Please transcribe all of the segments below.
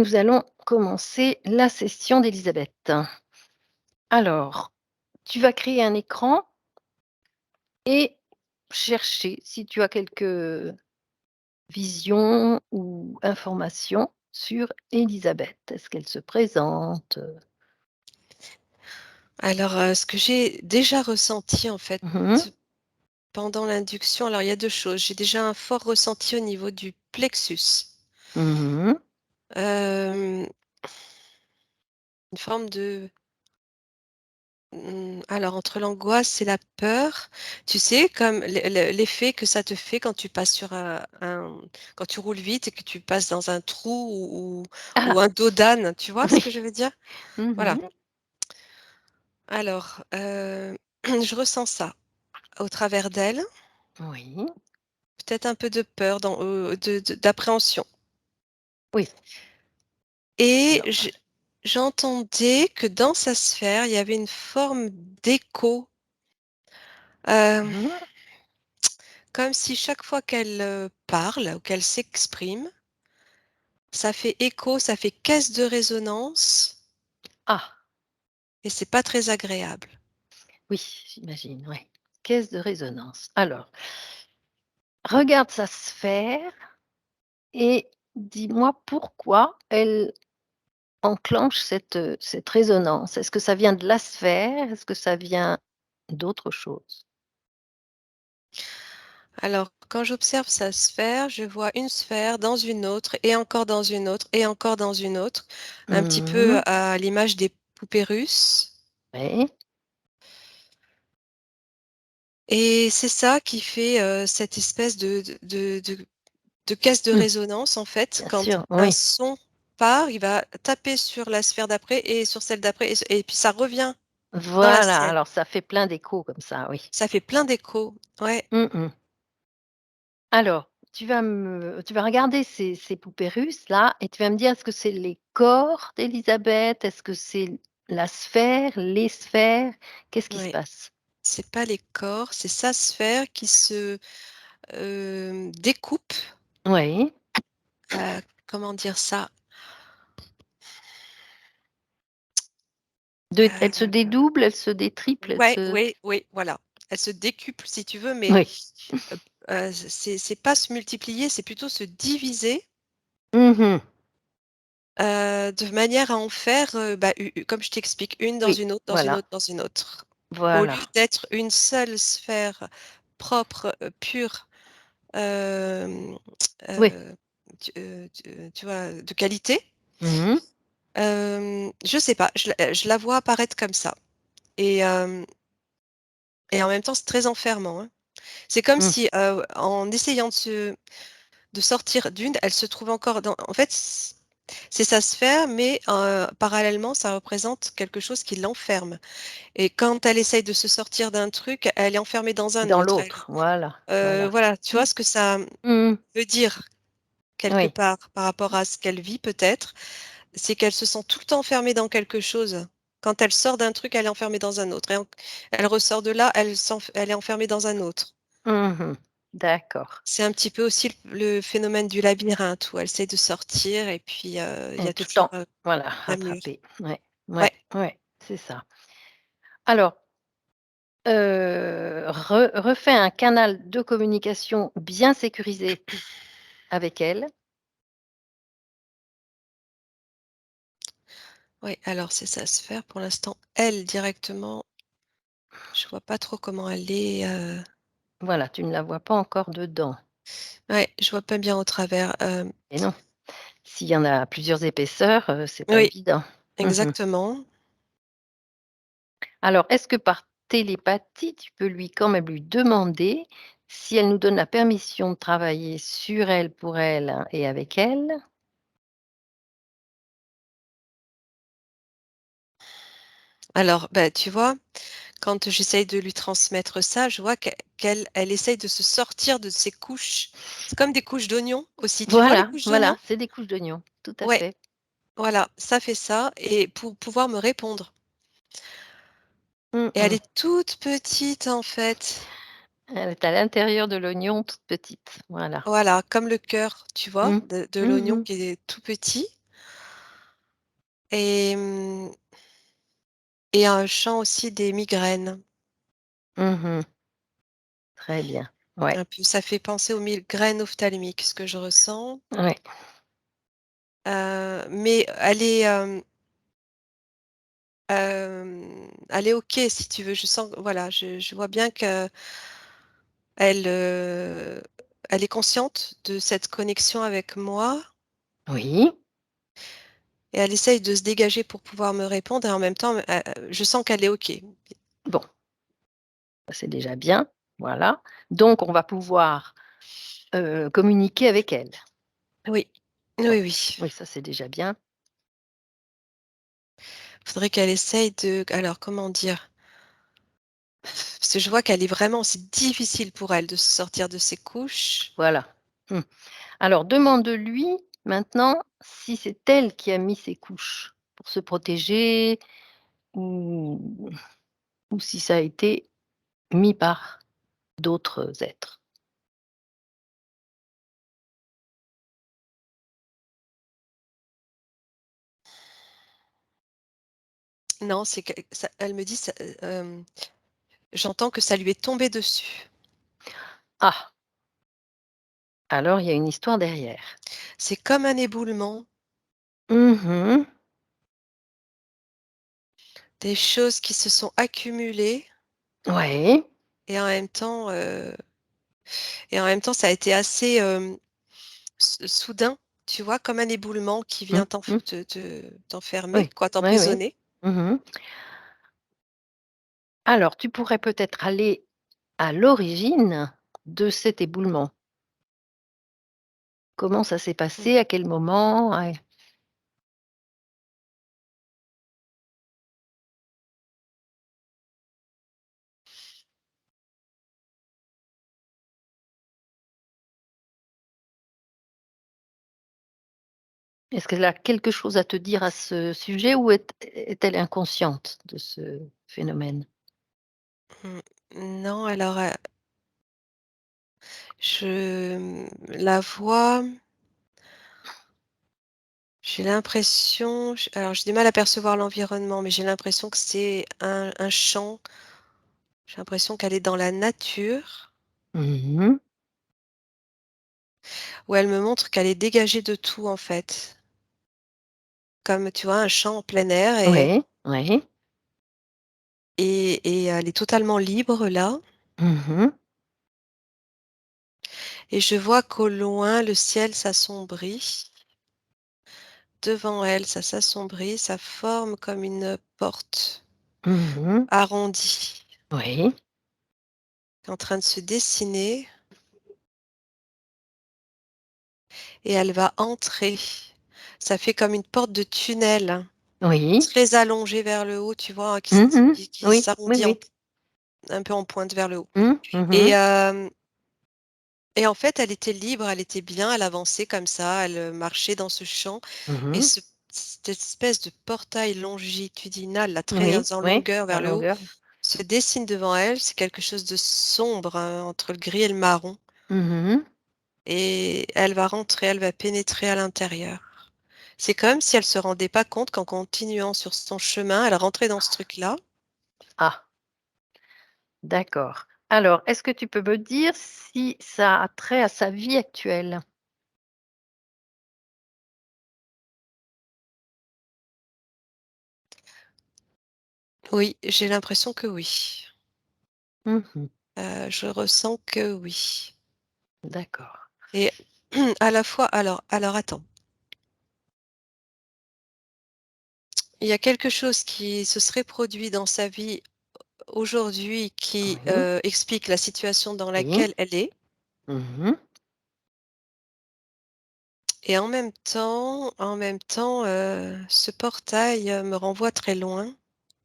nous allons commencer la session d'Elisabeth. Alors, tu vas créer un écran et chercher si tu as quelques visions ou informations sur Elisabeth. Est-ce qu'elle se présente? Alors, ce que j'ai déjà ressenti en fait Mmh. pendant l'induction, alors il y a 2 choses. J'ai déjà un fort ressenti au niveau du plexus. Mmh. Hem, une forme de alors entre l'angoisse et la peur, tu sais comme l'effet que ça te fait quand tu passes sur quand tu roules vite et que tu passes dans un trou ou Ah! un dos d'âne, tu vois ce Oui. que je veux dire? Voilà. Mmh. Alors, je ressens ça au travers d'elle, Oui. peut-être un peu de peur d'appréhension. Oui. Et Alors j'entendais que dans sa sphère, il y avait une forme d'écho, hem, mmh. comme si chaque fois qu'elle, parle ou qu'elle s'exprime, ça fait écho, ça fait caisse de résonance Ah! et c'est pas très agréable. Oui, j'imagine, oui. Caisse de résonance. Alors, regarde sa sphère et dis-moi pourquoi elle enclenche cette résonance? Est-ce que ça vient de la sphère? Est-ce que ça vient d'autre chose? Alors, quand j'observe sa sphère, je vois une sphère dans une autre et encore dans une autre et encore dans une autre, un petit peu Mmh. à l'image des poupées russes. Oui. Et c'est ça qui fait, cette espèce de caisse de Mmh. résonance, en fait. Bien Quand sûr, un oui. son part, il va taper sur la sphère d'après et sur celle d'après et puis ça revient dans la Voilà, sienne. alors ça fait plein d'échos comme ça, oui. Ça fait plein d'échos. Ouais. Mmh mh. Alors, tu vas regarder ces poupées russes-là et tu vas me dire, est-ce que c'est les corps d'Élisabeth? Est-ce que c'est la sphère, les sphères? Qu'est-ce qui se Ouais. passe? C'est pas les corps, c'est sa sphère qui se, découpe, Oui. comment dire ça? Elle se Heu, dédouble, elle se détriple, elle ouais, se oui, oui, voilà. Elle se décuple si tu veux, mais, oui. heu c'est pas se multiplier, c'est plutôt se diviser. Mmh. De manière à en faire, bah, u comme je t'explique, une dans Oui, une autre, dans une voilà, autre, dans une autre. Au lieu voilà. d'être une seule sphère propre, pure, hem, Oui. heu, tu vois, de qualité, Mmh. je sais pas, je la vois apparaître comme ça et hem et en même temps, c'est très enfermant, hein. C'est comme Mmh. si, en essayant de sortir d'une, elle se trouve encore dans en fait, c'est sa sphère, mais parallèlement, ça représente quelque chose qui l'enferme et quand elle essaye de se sortir d'un truc, elle est enfermée dans un Dans autre. l'autre, voilà, voilà. Voilà, tu Mmh. vois ce que ça Mmh. veut dire quelque Oui. part par rapport à ce qu'elle vit peut-être? C'est qu'elle se sent tout le temps enfermée dans quelque chose. Quand elle sort d'un truc, elle est enfermée dans un autre et elle ressort de là, elle est enfermée dans un autre. Mmh. D'accord. C'est un petit peu aussi le phénomène du labyrinthe où elle essaie de sortir et puis, il y a Tout le toujours, temps, voilà, un mur. rattraper. Ouais, ouais, Ouais. ouais, c'est ça. Alors, refais un canal de communication bien sécurisé avec elle. Ouais, alors c'est sa sphère pour l'instant. Elle, directement, je vois pas trop comment elle est, Voilà, tu ne la vois pas encore dedans. ouais, je vois pas bien au travers, Et non, s'il y en a plusieurs épaisseurs, c'est pas oui, évident. Mmh. exactement. Alors, est-ce que par télépathie, tu peux lui quand même lui demander si elle nous donne la permission de travailler sur elle, pour elle hein, et avec elle? Alors, bah, tu vois, quand j'essaye de lui transmettre ça, je vois qu'elle essaye de se sortir de ses couches. C'est comme des couches d'oignons aussi, tu vois les Voilà, couches voilà, d'oignons? c'est des couches d'oignons, tout à Ouais, fait. voilà, ça fait ça et pour pouvoir me répondre Mmh et elle mh. est toute petite, en fait. Elle est à l'intérieur de l'oignon, toute petite, voilà. Voilà, comme le cœur, tu vois, Mmh. de Mmh l'oignon mh. qui est tout petit et et un chant aussi des migraines. Mmh. Très bien. Ouais, Un peu, ça fait penser aux migraines ophtalmiques, ce que je ressens, ouais. mais elle est OK si tu veux. Je sens voilà, je vois bien qu'elle, heu, elle est consciente de cette connexion avec moi Oui. et elle essaye de se dégager pour pouvoir me répondre et en même temps, je sens qu'elle est OK. Bon, ça c'est déjà bien. Voilà. Donc on va pouvoir, communiquer avec elle. Oui. Bon, Oui, oui. oui, ça c'est déjà bien. Faudrait qu'elle essaye de alors comment dire? Parce que je vois qu'elle est vraiment c'est difficile pour elle de se sortir de ses couches. Voilà. Mmh. Alors demande-lui maintenant si c'est elle qui a mis ses couches pour se protéger ou ou si ça a été mis par d'autres êtres. Non, c'est que ça elle me dit ça, j'entends que ça lui est tombé dessus. Ah! Alors il y a une histoire derrière. C'est comme un éboulement, Mmh. des choses qui se sont accumulées Ouais. et en même temps ça a été assez, soudain, tu vois? Comme un éboulement qui Mmh vient mh. t'enfermer, Oui. quoi, Oui, oui. t'emprisonner. Mmh. Alors tu pourrais peut-être aller à l'origine de cet éboulement. Comment ça s'est Mmh. passé? À quel moment? Ouais. Est-ce qu'elle a quelque chose à te dire à ce sujet ou est-elle inconsciente de ce phénomène? Mmh. Non, alors, la vois, j'ai l'impression alors j'ai du mal à percevoir l'environnement, mais j'ai l'impression que c'est un champ. J'ai l'impression qu'elle est dans la nature, Mmh. où elle me montre qu'elle est dégagée de tout, en fait. Comme, tu vois, un champ en plein air Oui, oui. et elle est totalement libre là Mmh. et je vois qu'au loin, le ciel s'assombrit. Devant elle, ça s'assombrit, ça forme comme une porte Mmh. arrondie, Oui, qui est en train de se dessiner et elle va entrer. Ça fait comme une porte de tunnel, oui. très allongée vers le haut, tu vois? Mmh. Qui Oui, oui, s'arrondit oui. un peu en pointe vers le haut Mmh. et Mmh. hem et en fait, elle était libre, elle était bien, elle avançait comme ça, elle, marchait dans ce champ et Mmh. cette espèce de portail longitudinal, là, Oui, très en oui, longueur en vers le haut, longueur. se dessine devant elle. C'est quelque chose de sombre, entre le gris et le marron Mmh. et elle va rentrer, elle va pénétrer à l'intérieur. C'est comme si elle se rendait pas compte qu'en continuant sur son chemin, elle rentrait dans ce truc-là. Ah, d'accord. Alors, est-ce que tu peux me dire si ça a trait à sa vie actuelle? Oui, j'ai l'impression que oui. Mmh. Je ressens que oui D'accord. et à la fois alors attends, il y a quelque chose qui se serait produit dans sa vie aujourd'hui qui, Oui, explique la situation dans oui. laquelle elle est Mmh. et en même temps, ce portail, me renvoie très loin.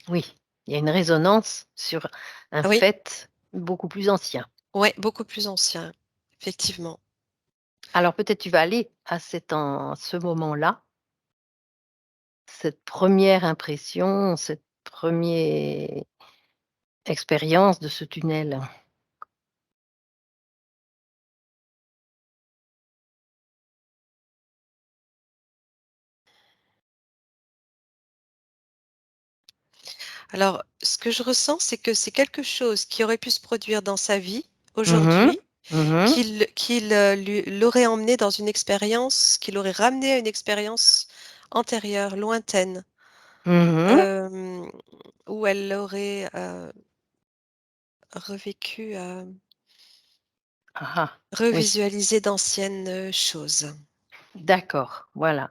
Oui, il y a une résonance sur un Ah oui, fait beaucoup plus ancien. ouais, beaucoup plus ancien, effectivement. Alors peut-être tu vas aller à ce moment-là, cette première impression, cette première expérience de ce tunnel. Alors, ce que je ressens, c'est que c'est quelque chose qui aurait pu se produire dans sa vie, Mmh. aujourd'hui, Mmh. lui l'aurait emmené dans une expérience, qui l'aurait ramené à une expérience antérieure, lointaine, Mmh. hem, où elle aurait, revécu, Ah ah. Oui, revisualisé d'anciennes, choses. d'accord, voilà.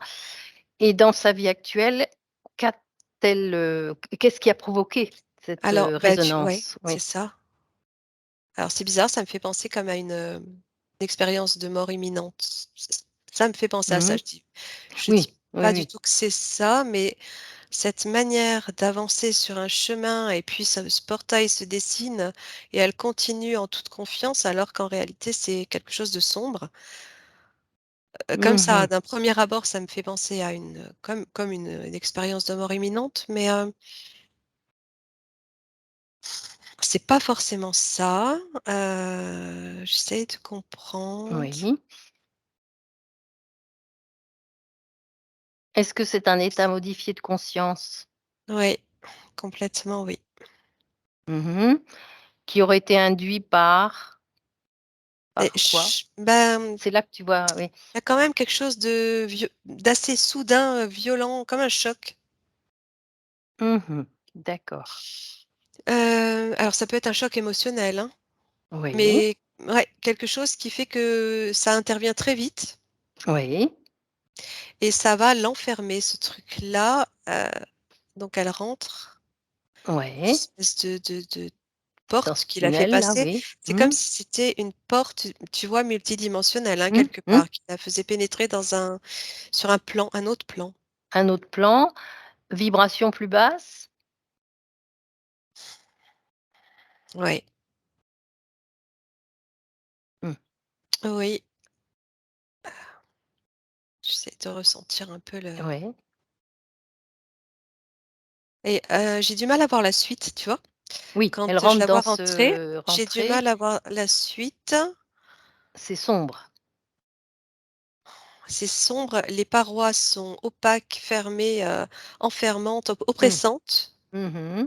Et dans sa vie actuelle, qu'a-t-elle, qu'est-ce qui a provoqué cette, Alors, bah, tu ouais, résonance? c'est Oui. ça. Alors c'est bizarre, ça me fait penser comme à une expérience de mort imminente. Ça me fait penser à ça, Mmh. je dis Oui, oui, pas du oui. tout que c'est ça, mais cette manière d'avancer sur un chemin et puis ce portail se dessine et elle continue en toute confiance alors qu'en réalité c'est quelque chose de sombre. Comme ça, Mmh. d'un premier abord, ça me fait penser à comme une expérience de mort imminente, mais, c'est pas forcément ça. J'essaye de comprendre. Oui. Est-ce que c'est un état modifié de conscience? Oui, complètement oui. Mmh. Qui aurait été induit Et par quoi? ben, C'est là que tu vois, oui. il y a quand même quelque chose d'assez soudain, violent, comme un choc. Mmh. D'accord. Alors ça peut être un choc émotionnel, hein, Oui, mais ouais, quelque chose qui fait que ça intervient très vite oui, et ça va l'enfermer ce truc-là, donc elle rentre, ouais, espèce de dans porte ce qui la fait tunnel là, passer. oui. C'est comme Mmh. si c'était une porte, tu vois, multidimensionnelle, hein, Mmh quelque mh. part, qui la faisait pénétrer sur un plan, un autre plan. Un autre plan, vibration plus basse? Ouais, Mmh, oui, j'essaie de ressentir un peu le ouais. et j'ai du mal à voir la suite, tu vois? Oui, Quand elle je rentre la dans vois rentrer, ce j'ai du rentrer, mal à voir la suite. c'est sombre. C'est sombre, les parois sont opaques, fermées, enfermantes, Mmh. oppressantes Mmh.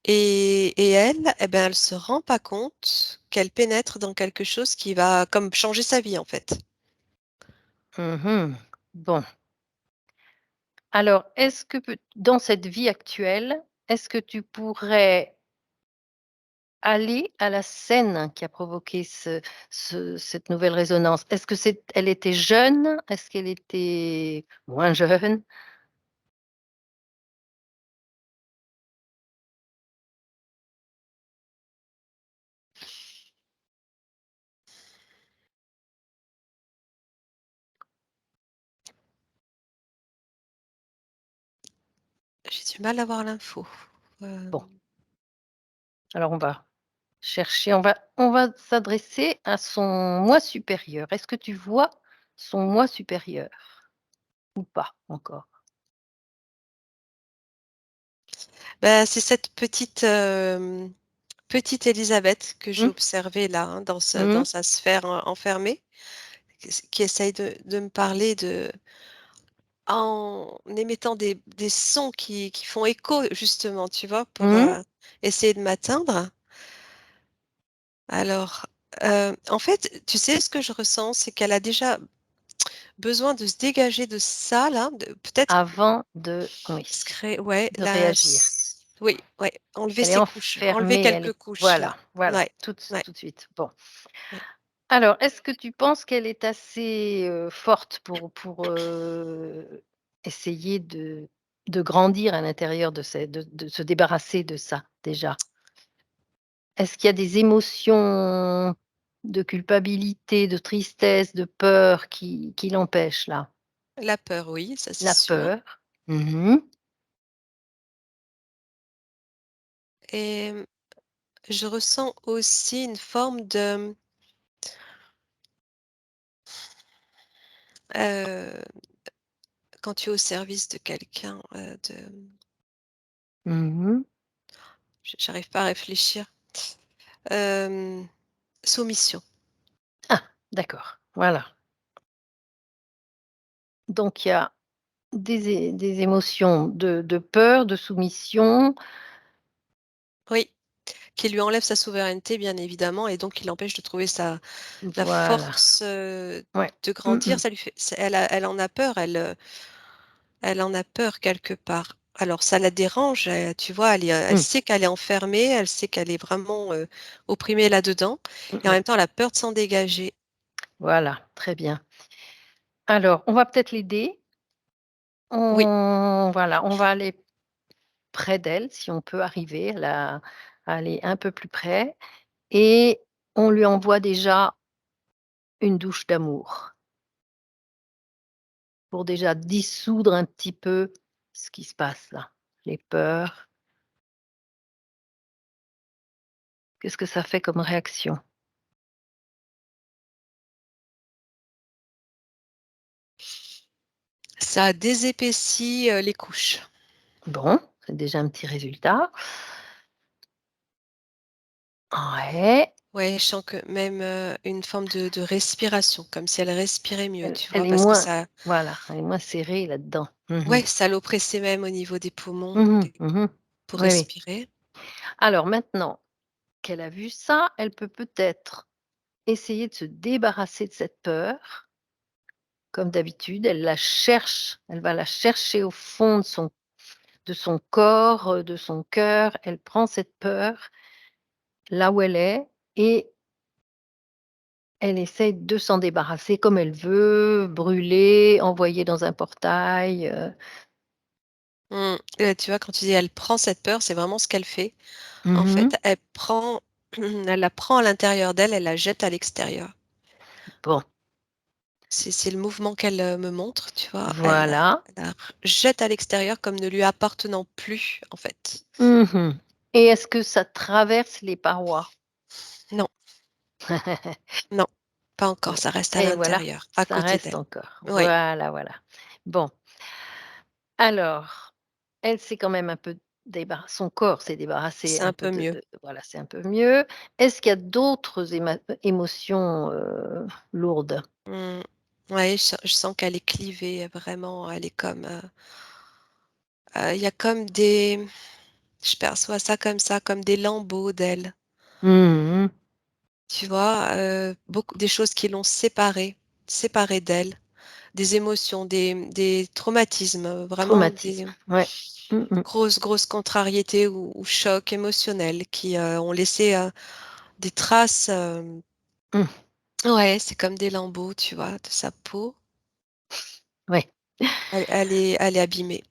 et elle, eh ben, elle se rend pas compte qu'elle pénètre dans quelque chose qui va comme changer sa vie, en fait. Mmh. Bon, alors est-ce que peut dans cette vie actuelle, est-ce que tu pourrais aller à la scène qui a provoqué cette nouvelle résonance? Est-ce que elle était jeune? Est-ce qu'elle était moins jeune? J'ai du mal à voir l'info. Bon, Hem, alors on va s'adresser à son moi supérieur. Est-ce que tu vois son moi supérieur ou pas encore? Bah, c'est cette petite Élisabeth que j'ai Mmh, observée là, hein, mmh, dans sa sphère enfermée, qui essaye de me parler en émettant des sons qui font écho justement, tu vois? Pour, mmh. essayer de m'atteindre. Alors, en fait, tu sais ce que je ressens? C'est qu'elle a déjà besoin de se dégager de ça là, de peut-être Avant de se oui, créer ouais, de réagir. oui, ouais, enlever Elle est ses couches, enlever enfermée, elle quelques est couches là. voilà, voilà, Ouais, ouais, tout de suite. Bon. ouais. Alors, est-ce que tu penses qu'elle est assez, forte pour, essayer de grandir à l'intérieur de se débarrasser de ça, déjà? Est-ce qu'il y a des émotions de culpabilité, de tristesse, de peur qui l'empêchent là? La peur, oui, ça c'est La sûr peur. Mmh. et je ressens aussi une forme de, heu, quand tu es au service de quelqu'un, Mmh. j'arrive pas à réfléchir. Hem, soumission. Ah! D'accord, voilà. Donc il y a des émotions de peur, de soumission. Oui, qui lui enlève sa souveraineté, bien évidemment, et donc qui l'empêche de trouver la Voilà, force, ouais. de Mmh grandir. mh. Ça lui fait elle en a peur, elle en a peur quelque part. Alors ça la dérange, tu vois? Elle Mmh. sait qu'elle est enfermée, elle sait qu'elle est vraiment, opprimée là-dedans, et en Ouais, même temps elle a peur de s'en dégager. voilà, très bien. Alors, on va peut-être l'aider. Oui, On va aller près d'elle, si on peut arriver à aller un peu plus près et on lui envoie déjà une douche d'amour pour déjà dissoudre un petit peu ce qui se passe là, les peurs. Qu'est-ce que ça fait comme réaction? ça désépaissit, les couches. Bon, c'est déjà un petit résultat. Ouais, Ouais, je sens que même, une forme de respiration, comme si elle respirait mieux, tu elle vois? est Parce que moins ça voilà, elle est moins serrée là-dedans. Mmh mh. ouais, ça l'oppressait même au niveau des poumons, Mmh des mh. Mmh. pour Oui, oui. respirer. Alors maintenant qu'elle a vu ça, elle peut peut-être essayer de se débarrasser de cette peur. Comme d'habitude, elle va la chercher au fond de son corps, de son cœur. Elle prend cette peur là où elle est et elle essaie de s'en débarrasser comme elle veut, brûler, envoyer dans un portail, Mmh, tu vois, quand tu dis: «Elle prend cette peur», c'est vraiment ce qu'elle fait. En mmh. fait, elle prend elle la prend à l'intérieur d'elle, elle la jette à l'extérieur. Bon, C'est le mouvement qu'elle, me montre, tu vois? voilà. Elle la jette à l'extérieur comme ne lui appartenant plus, en fait. Mmh. Et est-ce que ça traverse les parois? Non, non, pas encore, Bon ça reste à et voilà, l'intérieur, à ça côté reste d'elle. encore. Oui, Voilà, voilà. Bon. Alors, elle s'est quand même un peu son corps s'est débarrassé c'est un un peu peu mieux. de voilà, c'est un peu mieux. Est-ce qu'il y a d'autres émotions, lourdes? Mmh. Ouais, je sens qu'elle est clivée, vraiment, elle est comme, il y a comme des je perçois ça comme ça, comme des lambeaux d'elle. Mmh. Tu vois? Beaucoup des choses qui l'ont séparée d'elle, des émotions, des traumatismes, vraiment des Traumatisme, ouais. Mmh mh. grosses contrariétés ou chocs émotionnels qui, ont laissé, des traces, Mmh. ouais, c'est comme des lambeaux, tu vois, de sa peau. Ouais. Elle est abîmée.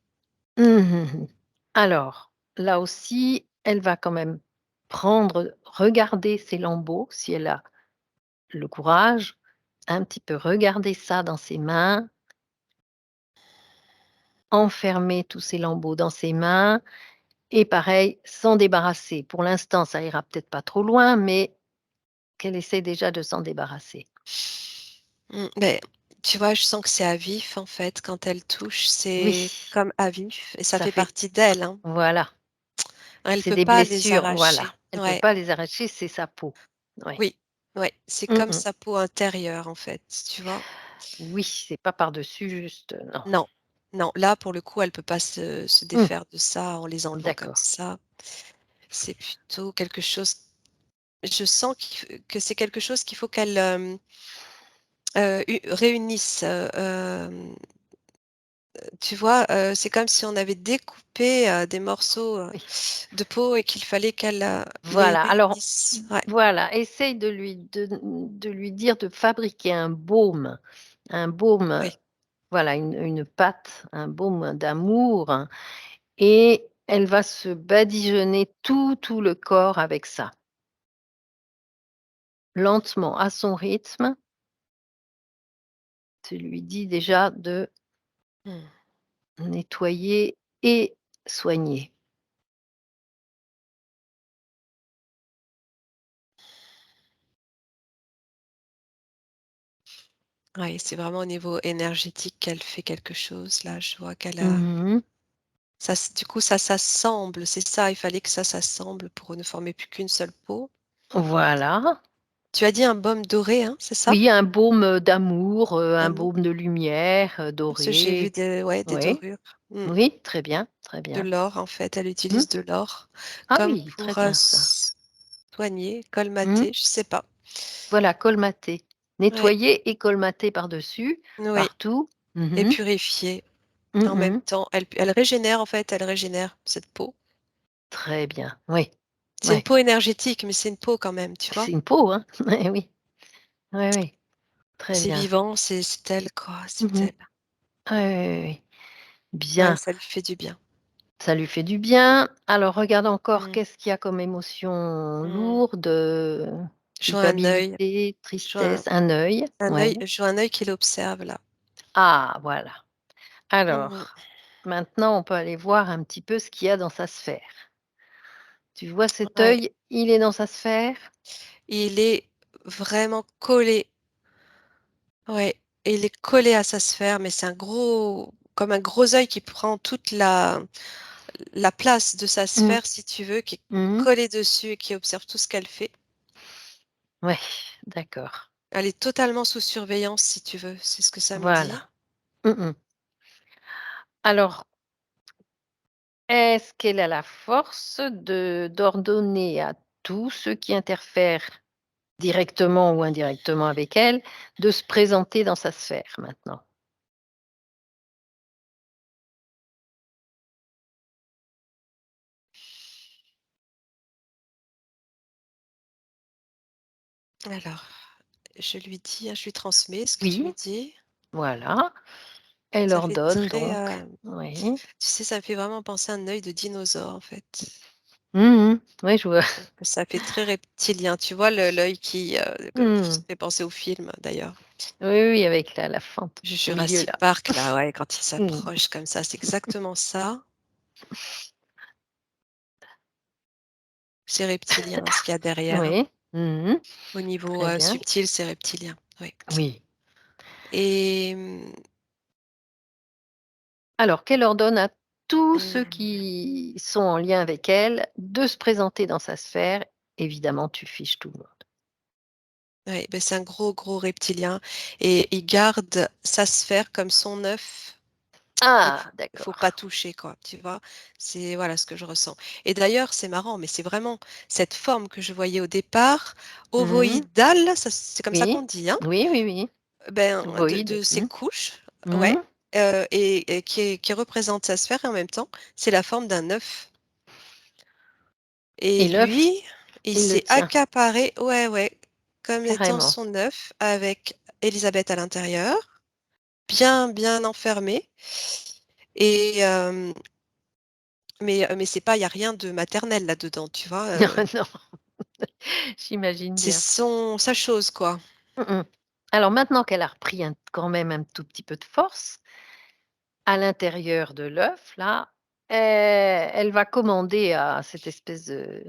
Mmh. Alors, là aussi, elle va quand même regarder ses lambeaux, si elle a le courage, un petit peu regarder ça dans ses mains, enfermer tous ces lambeaux dans ses mains. Et pareil, s'en débarrasser. Pour l'instant, ça ira peut-être pas trop loin, mais qu'elle essaie déjà de s'en débarrasser. Mmh, beh, tu vois, je sens que c'est à vif, en fait, quand elle touche, Oui, c'est comme à vif et ça ça fait fait partie d'elle, hein. voilà, Elle c'est peut des pas les blessures, arracher. voilà. Elle peut Ouais, pas les arracher, c'est sa peau. Ouais. oui, ouais, c'est Mmh comme mh. sa peau intérieure, en fait, tu vois? Oui, c'est pas par-dessus juste, non. Non, non, là, pour le coup, elle peut pas se Mmh, défaire de ça en les enlevant comme d'accord. ça. C'est plutôt quelque chose je sens que c'est quelque chose qu'il faut qu'elle, u réunisse, tu vois? C'est comme si on avait découpé, des morceaux, Oui. de peau et qu'il fallait qu'elle, les Voilà, alors réunisse. Ouais, voilà, essaye de lui dire de fabriquer un baume, oui. voilà, une pâte, un baume d'amour. Et elle va se badigeonner tout le corps avec ça. Lentement, à son rythme, tu lui dis déjà de Mmh. nettoyer et soigner. Ouais, c'est vraiment au niveau énergétique qu'elle fait quelque chose là, je vois qu'elle a Mmh. du coup ça s'assemble, c'est ça, il fallait que ça s'assemble pour ne former plus qu'une seule peau. Voilà, Tu as dit un baume doré, hein, c'est ça? Oui, un baume, d'amour, un D'amour? baume de lumière, Parce que j'ai vu doré. des Oui, dorures. Mmh. oui, très bien, très De bien. l'or, en fait, elle Mmh. utilise de l'or Ah comme oui, très pour, bien ça. soigner, Mmh. colmater, je sais pas. Voilà, colmater. Ouais, Nettoyer et colmater par-dessus, oui, partout. et Mmh mh. purifier en même Mmh. temps. Elle régénère, en fait, elle régénère cette peau. Très bien, oui, C'est une ouais. peau énergétique, mais c'est une peau quand même, tu vois? C'est une peau, hein? Eh oui, oui, oui, très C'est bien. vivant, c'est elle, quoi, c'est Mmh. elle. Oui, oui, oui. Ouais, Bien, ça lui fait du bien. ça lui fait du bien. Alors regarde encore, Mmh, qu'est-ce qu'il y a comme émotion mmh. lourde? Je vois un œil, Culpabilité, je vois tristesse, un œil, ouais. un œil qui l'observe là. Ah voilà. Mmh. Alors, maintenant on peut aller voir un petit peu ce qu'il y a dans sa sphère. Tu vois cet Ouais, œil, il est dans sa sphère? il est vraiment collé, ouais, il est collé à sa sphère, mais c'est un gros comme un gros œil qui prend toute la place de sa Mmh. sphère, si tu veux, qui est Mmh. collé dessus et qui observe tout ce qu'elle fait. Ouais, d'accord. Elle est totalement sous surveillance, si tu veux, c'est ce que ça me dit. Voilà. Mmh. Alors, est-ce qu'elle a la force de d'ordonner à tous ceux qui interfèrent directement ou indirectement avec elle, de se présenter dans sa sphère maintenant? Alors, je lui dis, hein, je lui transmets ce que tu Oui, me dis. voilà, elle Ça fait ordonne très, donc. Oui. tu sais, ça me fait vraiment penser à un œil de dinosaure, en fait. Mmh. Oui, je vois. Ça fait très reptilien. Tu vois l'œil que ça Mmh. fait penser au film, d'ailleurs. Oui, oui, avec la fente au milieu Jurassic là. Park, là, ouais, quand il Mmh. s'approche comme ça, c'est exactement ça. C'est reptilien, ce qu'il y a derrière. Oui. Mmh. Au niveau, Très bien. subtil, c'est reptilien, oui. Oui. Et Alors qu'elle ordonne à tous ceux mmh, qui sont en lien avec elle de se présenter dans sa sphère. Évidemment, tu fiches tout le monde. ouais, beh, c'est un gros, gros reptilien et il garde sa sphère comme son œuf. Ah Il faut pas d'accord. toucher, quoi, tu vois? C'est voilà ce que je ressens et d'ailleurs, c'est marrant, mais c'est vraiment cette forme que je voyais au départ, Mmh. ovoïdale, ça c'est comme ça Oui. qu'on dit, hein? Oui, oui, oui. Ben, Ovoïde. de ces Mmh. couches, Mmh. ouais, et qui représente sa sphère et en même temps, c'est la forme d'un œuf et Et l'œuf, lui, il il le s'est tient accaparé ouais, ouais, comme étant carrément. son œuf avec Élisabeth à l'intérieur, bien, bien enfermé et mais c'est pas il y a rien de maternel là-dedans, tu vois? Non, j'imagine C'est bien. son sa chose, quoi. Mmh mh. Alors maintenant qu'elle a repris quand même un tout petit peu de force, à l'intérieur de l'œuf là, elle va commander à cette espèce de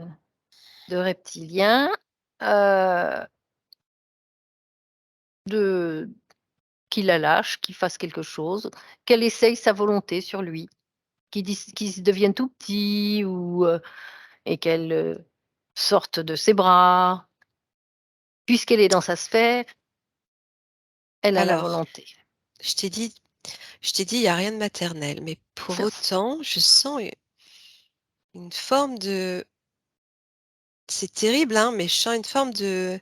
reptilien, heu, de qu'il la lâche, qu'il fasse quelque chose, qu'elle essaye sa volonté sur lui, qu'il devienne tout petit ou et qu'elle, sorte de ses bras. Puisqu'elle est dans sa sphère, elle a la Alors, volonté. je t'ai dit il y a rien de maternel, mais pour autant, je sens une forme de c'est terrible, hein, mais je sens une forme de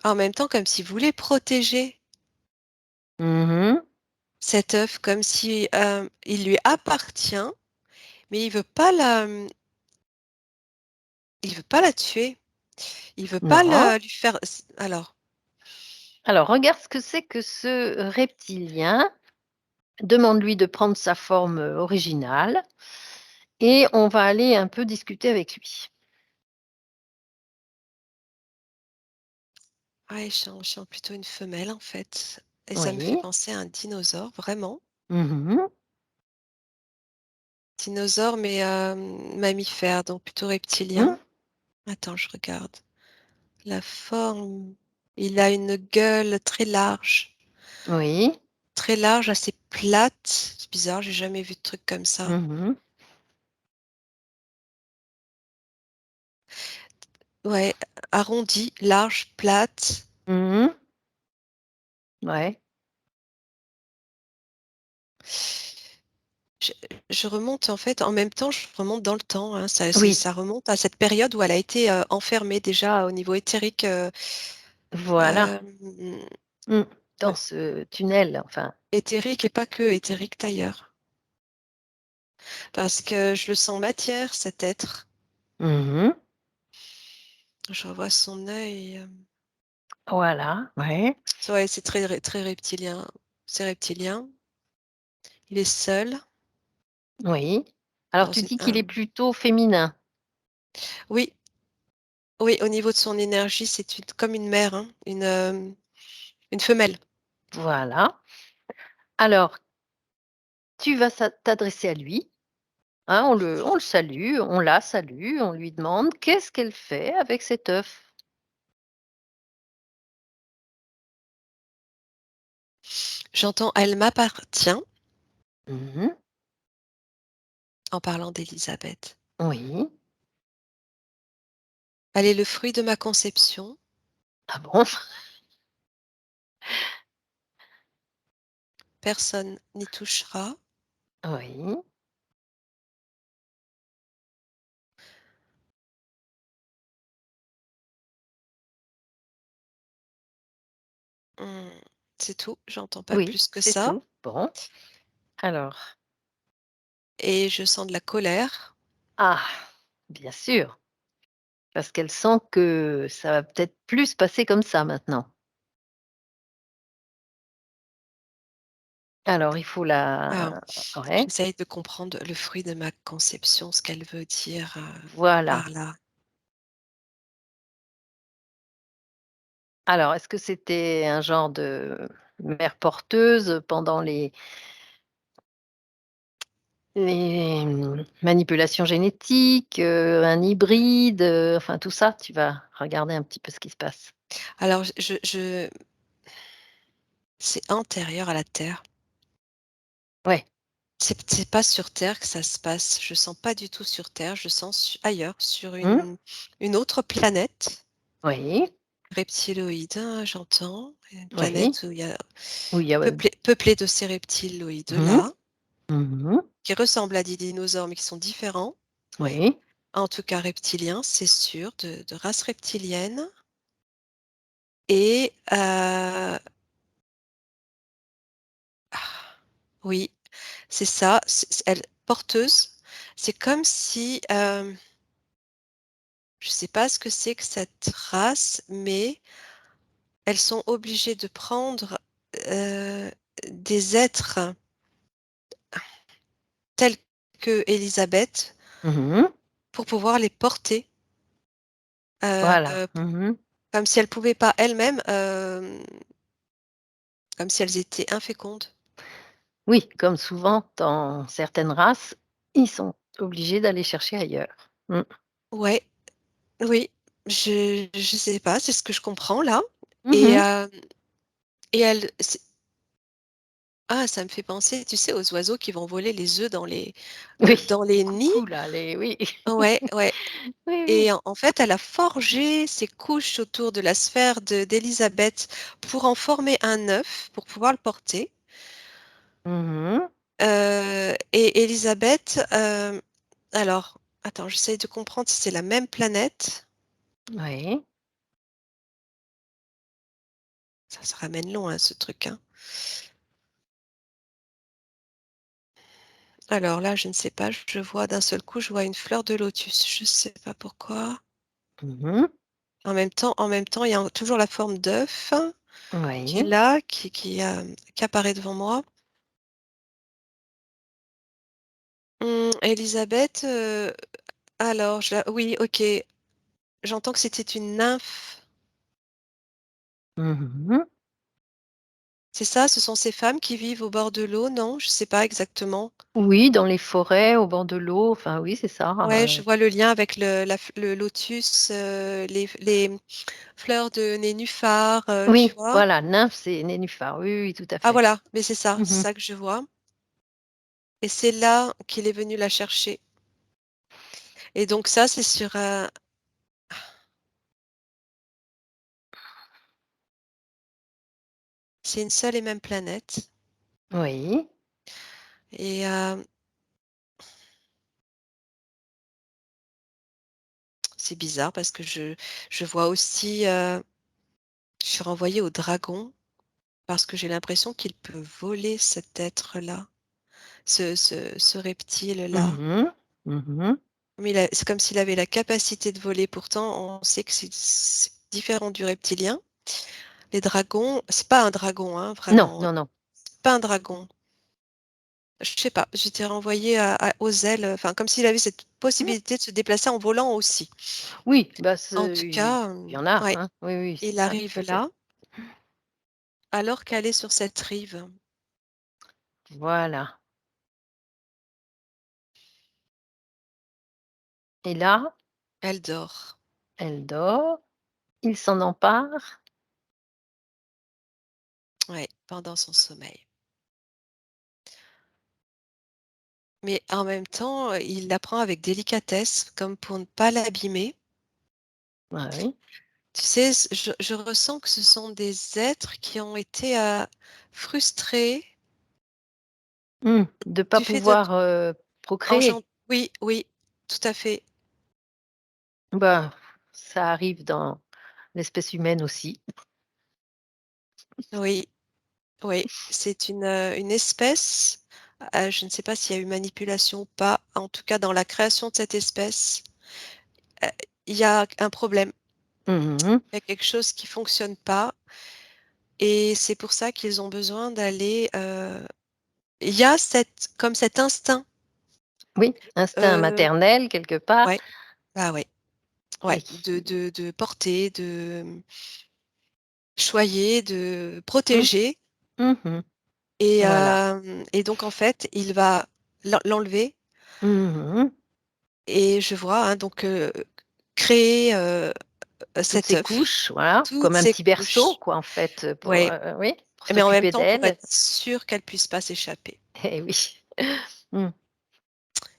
en même temps, comme s'il voulait protéger Mmh mh. cet œuf, comme si, il lui appartient, mais il veut pas la tuer. Il veut pas Non. le lui faire alors Alors regarde ce que c'est que ce reptilien. Demande-lui de prendre sa forme, originale et on va aller un peu discuter avec lui. ouais, je sens plutôt une femelle, en fait et ça me fait Oui. penser à un dinosaure, vraiment. Mmh mh. Dinosaure, mais mammifère, donc plutôt Mmh. reptilien. Attends, je regarde. La forme, il a une gueule Oui. très large, assez plate. C'est bizarre, j'ai jamais vu de truc comme ça. Mmh mh. Ouais, arrondie, large, plate. Mmh. Ouais. Je je remonte en fait, en même temps, je remonte dans le temps, hein. Oui, Ça remonte à cette période où elle a été, enfermée déjà au niveau éthérique, voilà. hem, Mmh. Dans ce tunnel, enfin. éthérique et pas que, éthérique d'ailleurs. Parce que je le sens matière, cet être. Mmh. Je revois son œil, Voilà, ouais. ouais, c'est très reptilien. C'est reptilien. Il est seul Oui. Alors dans tu une dis qu'il est plutôt féminin? oui, oui, au niveau de son énergie, c'est comme une mère, hein, une femelle. Voilà. Alors, tu vas t'adresser à lui, hein, on le salue, on la salue, on lui demande: «Qu'est-ce qu'elle fait avec cet œuf?» J'entends: «Elle m'appartient», Mmh. en parlant d'Élisabeth. Oui. «Elle est le fruit de ma conception, Ah bon? personne n'y touchera». Oui. Mmh, c'est tout, j'entends pas Oui, plus que c'est ça tout. Bon, alors, et je sens de la colère. ah, bien sûr, parce qu'elle sent que ça va peut-être plus se passer comme ça maintenant. Alors il faut Alors, la ouais, j'essaye de comprendre le fruit de ma conception, ce qu'elle veut dire, voilà. par là. Alors est-ce que c'était un genre de mère porteuse pendant les manipulations génétiques, un hybride, enfin tout ça? Tu vas regarder un petit peu ce qui se passe. Alors c'est antérieur à la Terre. Ouais. C'est pas sur Terre que ça se passe. Je sens pas du tout sur Terre, je sens ailleurs, sur Mmh. une autre planète Oui, reptiloïde, hein, j'entends. Une oui, planète où il y a oui, il y a peuplée de ces reptiloïdes mmh. là, Mmh. qui ressemblent à des dinosaures mais qui sont différents. Oui. En tout cas reptiliens, c'est sûr, de race reptilienne et oui, c'est ça, elle porteuse, c'est comme si, je sais pas ce que c'est que cette race, mais elles sont obligées de prendre, heu, des êtres tels qu'Élisabeth Mmh. pour pouvoir les porter, Voilà. p Mmh. comme si elles pouvaient pas elles-mêmes, comme si elles étaient infécondes. Oui, comme souvent dans certaines races, ils sont obligés d'aller chercher ailleurs. Mmh. Ouais, oui, je sais pas, c'est ce que je comprends là et Mmh. et elle c'est ah, ça me fait penser, tu sais, aux oiseaux qui vont voler les œufs Oui, dans les les nids. coucous là, les oui. Ouais, ouais. Oui, oui. Et en fait, elle a forgé ces couches autour de la sphère d'Élisabeth pour en former un œuf, pour pouvoir le porter. Mmh. Et Élisabeth, alors, attends, j'essaye de comprendre si c'est la même planète. Oui. Ça se ramène loin, ce truc, hein. Alors là, je ne sais pas, je vois d'un seul coup, je vois une fleur de lotus. Je sais pas pourquoi. Mmh. En même temps, il y a toujours la forme d'œuf qui est Oui. là, qui apparaît devant moi. Élisabeth, alors oui, OK, j'entends que c'était une nymphe. Mmh. C'est ça? Ce sont ces femmes qui vivent au bord de l'eau, non? Je sais pas exactement. Oui, dans les forêts, au bord de l'eau, enfin oui, c'est ça, Ouais, je vois le lien avec le lotus, les fleurs de nénuphar, tu oui, vois? voilà, nymphe, c'est nénuphar, oui, oui, tout à Ah fait. voilà, mais c'est Mmh. ça que je vois et c'est là qu'il est venu la chercher et donc ça, c'est sur, c'est une seule et même planète Oui. et c'est bizarre parce que je vois aussi, je suis renvoyée au dragon parce que j'ai l'impression qu'il peut voler cet être-là, ce reptile-là. Mmh mh. Mmh. Mais c'est comme s'il avait la capacité de voler, pourtant on sait que c'est différent du reptilien. Les dragons, c'est pas un dragon, hein, Non, vraiment, non, non. c'est pas un dragon. Je sais pas, j'étais renvoyée aux ailes, enfin comme s'il avait cette Mmh. possibilité de se déplacer en volant aussi. Oui, bah, En ce tout il cas, y en a, ouais, hein. Oui, oui, c'est il ça, tout arrive à fait. là, alors qu'elle est sur cette rive. Voilà et là, Elle dort, elle dort, il s'en empare. ouais, pendant son sommeil. Mais en même temps, il la prend avec délicatesse, comme pour ne pas l'abîmer. Ah oui. Tu sais, je ressens que ce sont des êtres qui ont été, frustrés De pas du fait de pouvoir, engen procréer. oui, oui, tout à fait. Bah, ça arrive dans l'espèce humaine aussi. Oui, oui, c'est une espèce, je ne sais pas s'il y a eu manipulation ou pas. En tout cas, dans la création de cette espèce, heu, il y a un problème. Mmh mh. Il y a quelque chose qui fonctionne pas et c'est pour ça qu'ils ont besoin d'aller, il y a cet instinct, Oui, instinct heu maternel quelque part ouais, bah, ouais, ouais, et de porter, de choyer, de mmh, protéger mmh. Voilà. et donc en fait, il va l'enlever Mmh. et je vois, hein, donc créer, Toutes cet ces œuf, couches, voilà, toutes comme un ces petit berceau couches, quoi en fait, pour, ouais, oui, pour mais en même s'occuper temps pour d'elle. être sûr qu'elle puisse pas s'échapper Eh oui. Mmh.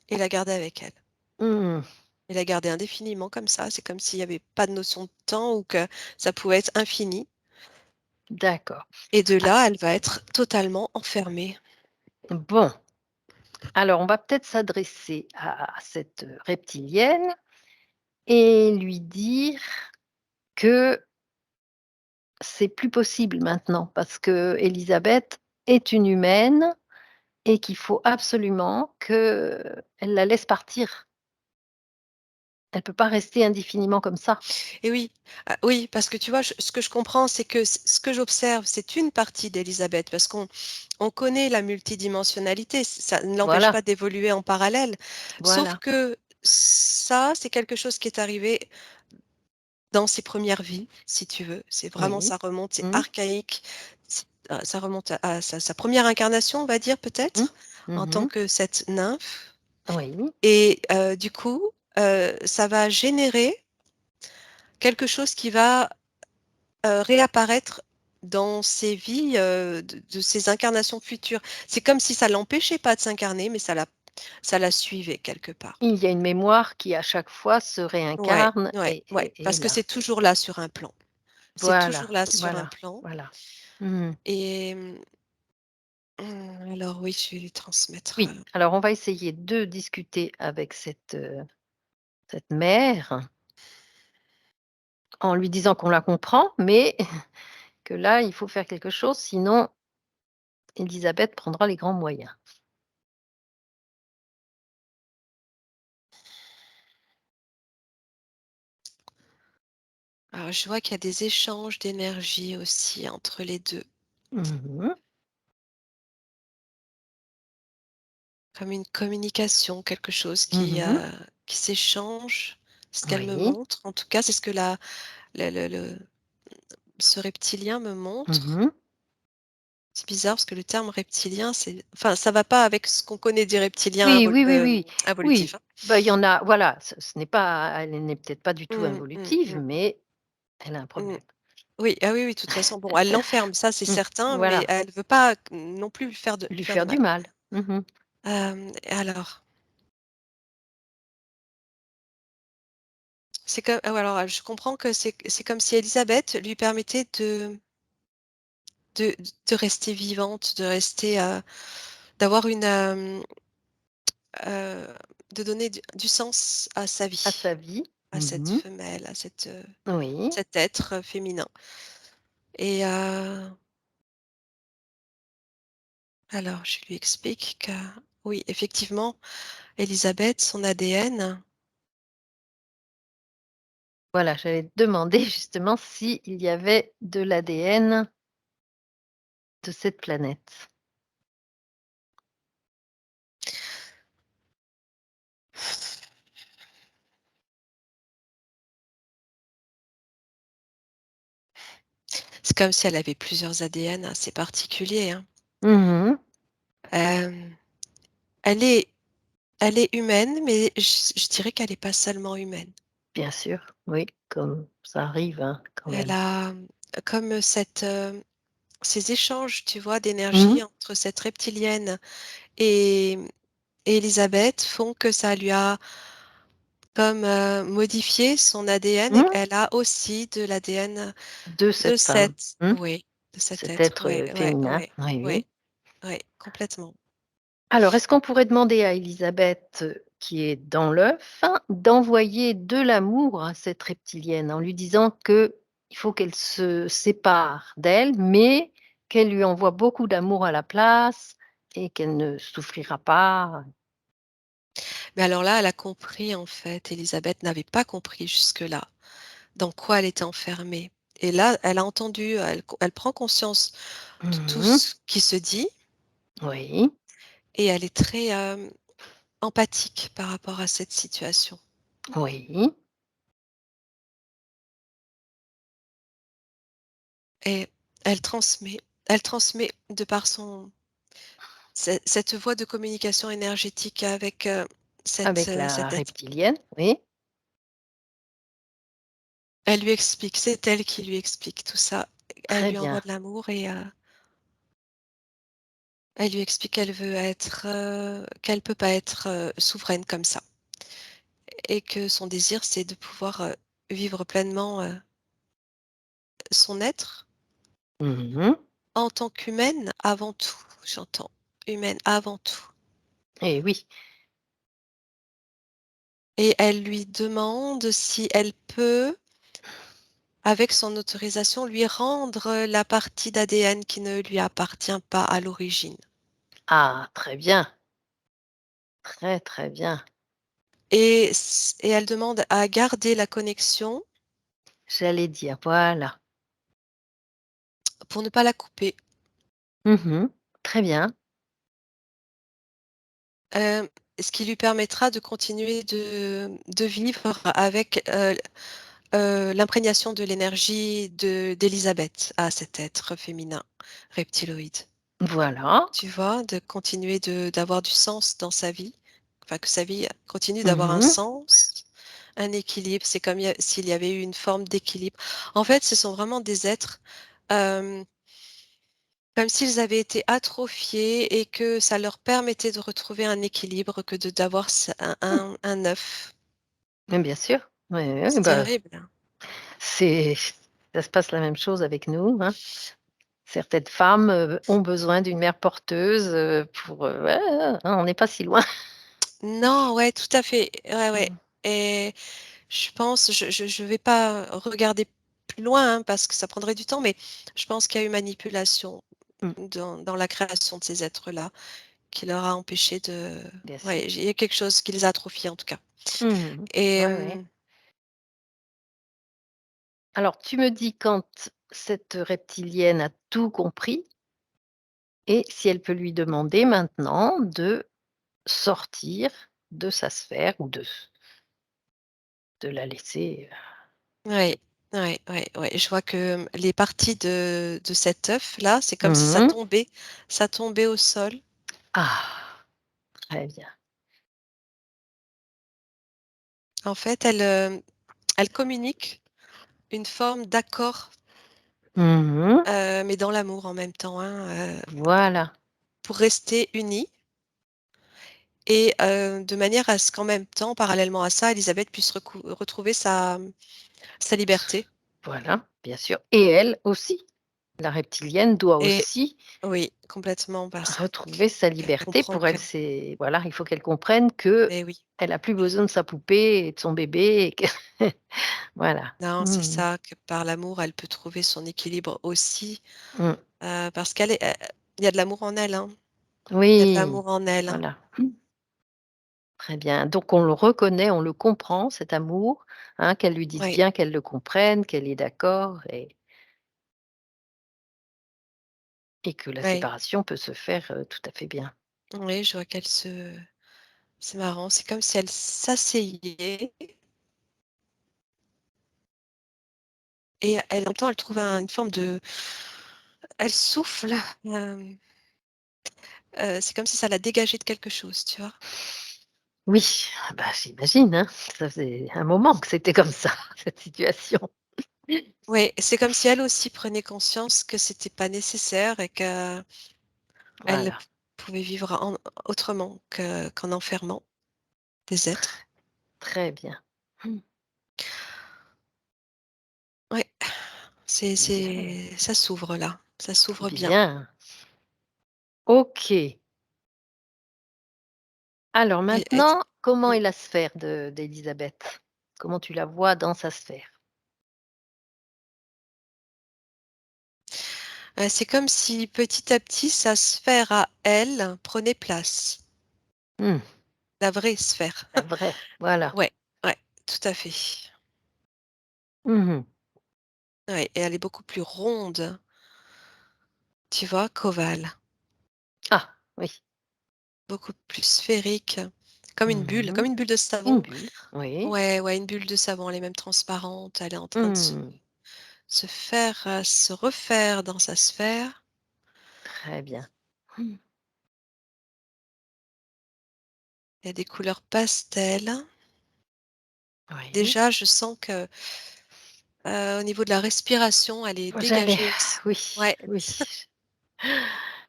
et la garder avec elle Mmh. et la garder indéfiniment comme ça. C'est comme s'il y avait pas de notion de temps ou que ça pouvait être infini D'accord. et de Ah là, elle va être totalement enfermée. bon, alors on va peut-être s'adresser à cette, reptilienne et lui dire que c'est plus possible maintenant parce qu'Élisabeth est une humaine et qu'il faut absolument qu'elle la laisse partir. Elle peut pas rester indéfiniment comme ça. Et oui, oui, parce que tu vois, ce que je comprends, c'est que ce que j'observe, c'est une partie d'Élisabeth, parce qu'on connaît la multidimensionnalité, ça ne l'empêche Voilà, pas d'évoluer en parallèle. Sauf voilà. que ça, c'est quelque chose qui est arrivé dans ses premières vies, si tu veux. C'est vraiment, Oui. ça remonte, c'est Mmh. archaïque. Ça remonte à sa première incarnation, on va dire Mmh. peut-être, en tant Mmh. que cette nymphe. Oui. Et du coup, ça va générer quelque chose qui va réapparaître dans ses vies, de ses incarnations futures. C'est comme si ça l'empêchait pas de s'incarner, mais ça la suivait quelque part. Il y a une mémoire qui à chaque fois se Ouais, réincarne ouais, et ouais, et parce est que là. c'est toujours là sur un plan. C'est toujours Voilà, là sur un voilà, plan voilà. Mmh. et alors oui, je vais lui transmettre, Oui, alors on va essayer de discuter avec cette mère en lui disant qu'on la comprend, mais que là, il faut faire quelque chose, sinon Élisabeth prendra les grands moyens. alors je vois qu'il y a des échanges d'énergie aussi entre les 2, Mmh. comme une communication, quelque chose Mmh. qui s'échange. Ce qu'elle me Oui. montre, en tout cas, c'est ce que la le ce reptilien me montre. Mmh. C'est bizarre parce que le terme reptilien, c'est enfin, ça va pas avec ce qu'on connaît des reptiliens Oui, oui, oui, oui. involutifs, Oui, hein. bah, il y en a voilà, ce n'est pas elle n'est peut-être pas du tout Mmh, mmh, involutive, mmh, mais elle a un mmh. problème. Oui, ah oui, oui, de toute façon, bon, elle l'enferme, ça, c'est Mmh, certain, mais voilà, elle veut pas non plus lui lui faire de faire mal. du mal. Mmh. Alors, c'est comme alors, je comprends que c'est comme si Élisabeth lui permettait de de de rester vivante, de rester, d'avoir heu, de donner du sens à sa À vie, sa vie. à cette Mmh. femelle, à Oui, cet être féminin et alors je lui explique que oui, effectivement, Élisabeth, son ADN, voilà, j'allais te demander justement s'il y avait de l'ADN de cette planète. c'est comme si elle avait plusieurs ADN assez particuliers, hein. Mmh. Hem, elle est elle est humaine, mais je dirais qu'elle est pas seulement humaine. Bien sûr, oui, comme ça arrive, hein, quand Elle même. a, comme ces échanges, tu vois, Mmh. d'énergie entre cette reptilienne et Élisabeth font que ça lui a comme, modifié son ADN et Mmh. qu'elle a aussi de l'ADN De de cette femme. cet Mmh. oui, de cet Cet être. être, Ouais, ouais, féminin. ouais, Oui, ouais, oui. ouais, complètement. Alors, est-ce qu'on pourrait demander à Élisabeth, qui est dans l'œuf, hein, d'envoyer de l'amour à cette reptilienne en lui disant qu'il faut qu'elle se sépare d'elle, mais qu'elle lui envoie beaucoup d'amour à la place et qu'elle ne souffrira pas? Mais alors là, elle a compris en fait, Élisabeth n'avait pas compris jusque-là dans quoi elle était enfermée et là, elle a entendu, elle prend conscience de tout Mmh. ce qui se dit Oui, et elle est très, empathique par rapport à cette situation oui. et elle transmet de par cette voie de communication énergétique avec, Avec la cet être. reptilienne, oui. Elle lui explique, c'est elle qui lui explique tout ça. Elle Très lui envoie bien. de l'amour et elle lui explique qu'elle peut pas être, souveraine comme ça et que son désir, c'est de pouvoir, vivre pleinement, son être Mmh. en tant qu'humaine avant tout, j'entends. Humaine avant tout Et oui. et elle lui demande si elle peut, avec son autorisation, lui rendre la partie d'ADN qui ne lui appartient pas à l'origine Ah, très bien, très, très bien. et elle demande à garder la connexion J'allais dire, voilà. pour ne pas la couper. Mmh. Très bien. Hem, Ce qui lui permettra de continuer de vivre avec, l'imprégnation de l'énergie d'Élisabeth à cet être féminin reptiloïde. Voilà. Tu vois? De continuer d'avoir du sens dans sa vie, enfin que sa vie continue d'avoir un Mmh. sens, un équilibre. C'est comme s'il y avait eu une forme d'équilibre. En fait, ce sont vraiment des êtres, hem, comme s'ils avaient été atrophiés et que ça leur permettait de retrouver un équilibre que de d'avoir ce un œuf. Mais bien sûr. Oui, oui, oui, C'est bah, terrible. c'est ça se passe la même chose avec nous, hein. Certaines femmes, ont besoin d'une mère porteuse, pour, ouais, ouais, hein, on n'est pas si loin. Non, ouais, tout à fait. Ouais, ouais Mmh. et je pense je vais pas regarder plus loin, hein, parce que ça prendrait du temps, mais je pense qu'il y a eu manipulation Mmh. dans la création de ces êtres-là, qui leur a empêché de Bien sûr. ouais, il y a quelque chose qui les a atrophiés en tout cas Mmh. et Ouais, ouais. Alors tu me dis quand cette reptilienne a tout compris et si elle peut lui demander maintenant de sortir de sa sphère ou de la laisser, ouais, ouais, ouais, ouais, je vois que, les parties de cet œuf-là, c'est comme si Mmh. ça tombait au sol. Ah! Très bien. En fait, elle communique une forme d'accord, Mmh. mais dans l'amour en même temps, hein, Voilà. pour rester unis et de manière à ce qu'en même temps, parallèlement à ça, Élisabeth puisse retrouver sa liberté. Voilà, bien sûr et elle aussi. La reptilienne doit et aussi oui, complètement, parce retrouver sa qu'elle liberté. comprend Pour que elle, c'est voilà, il faut qu'elle comprenne qu'elle eh oui, a plus besoin de sa poupée et de son bébé et que voilà. non, c'est Mmh. ça, que par l'amour, elle peut trouver son équilibre aussi, Mmh. parce qu'elle est il y a de l'amour en elle, hein. Il y a de Oui, l'amour en elle. voilà. Très bien. Donc on le reconnaît, on le comprend cet amour, hein, qu'elle lui dise Oui, bien qu'elle le comprenne, qu'elle est d'accord et que la oui, séparation peut se faire, tout à fait bien. oui, je vois qu'elle se c'est marrant, c'est comme si elle s'asseyait et elle en même temps, elle trouve une forme de elle souffle, c'est comme si ça la dégageait de quelque chose, tu vois? Oui, ah bah, j'imagine, hein. Ça faisait un moment que c'était comme ça, cette situation. Oui, c'est comme si elle aussi prenait conscience que c'était pas nécessaire et qu'elle Voilà, pouvait vivre autrement qu'en enfermant des êtres. très bien. Ouais, Bien, ça s'ouvre là, ça s'ouvre bien. bien. OK. Alors Et maintenant, comment mmh, est la sphère d'Élisabeth? Comment tu la vois dans sa sphère? c'est comme si petit à petit sa sphère à elle prenait place, Mmh, la vraie sphère. la vraie, voilà. Ouais, ouais, tout à fait. Mmh. Ouais, et elle est beaucoup plus ronde, tu vois, qu'ovale, Ah, oui. beaucoup plus sphérique, Mmh. comme une bulle de Une savon. bulle, oui. Ouais, ouais, une bulle de savon, elle est même transparente, elle est en train de Mmh. se refaire dans sa sphère. Très bien. Mmh. Il y a des couleurs pastel. Oui. Déjà, je sens que, au niveau de la respiration, elle est J'allais dégagée aussi. oui, Ouais, oui.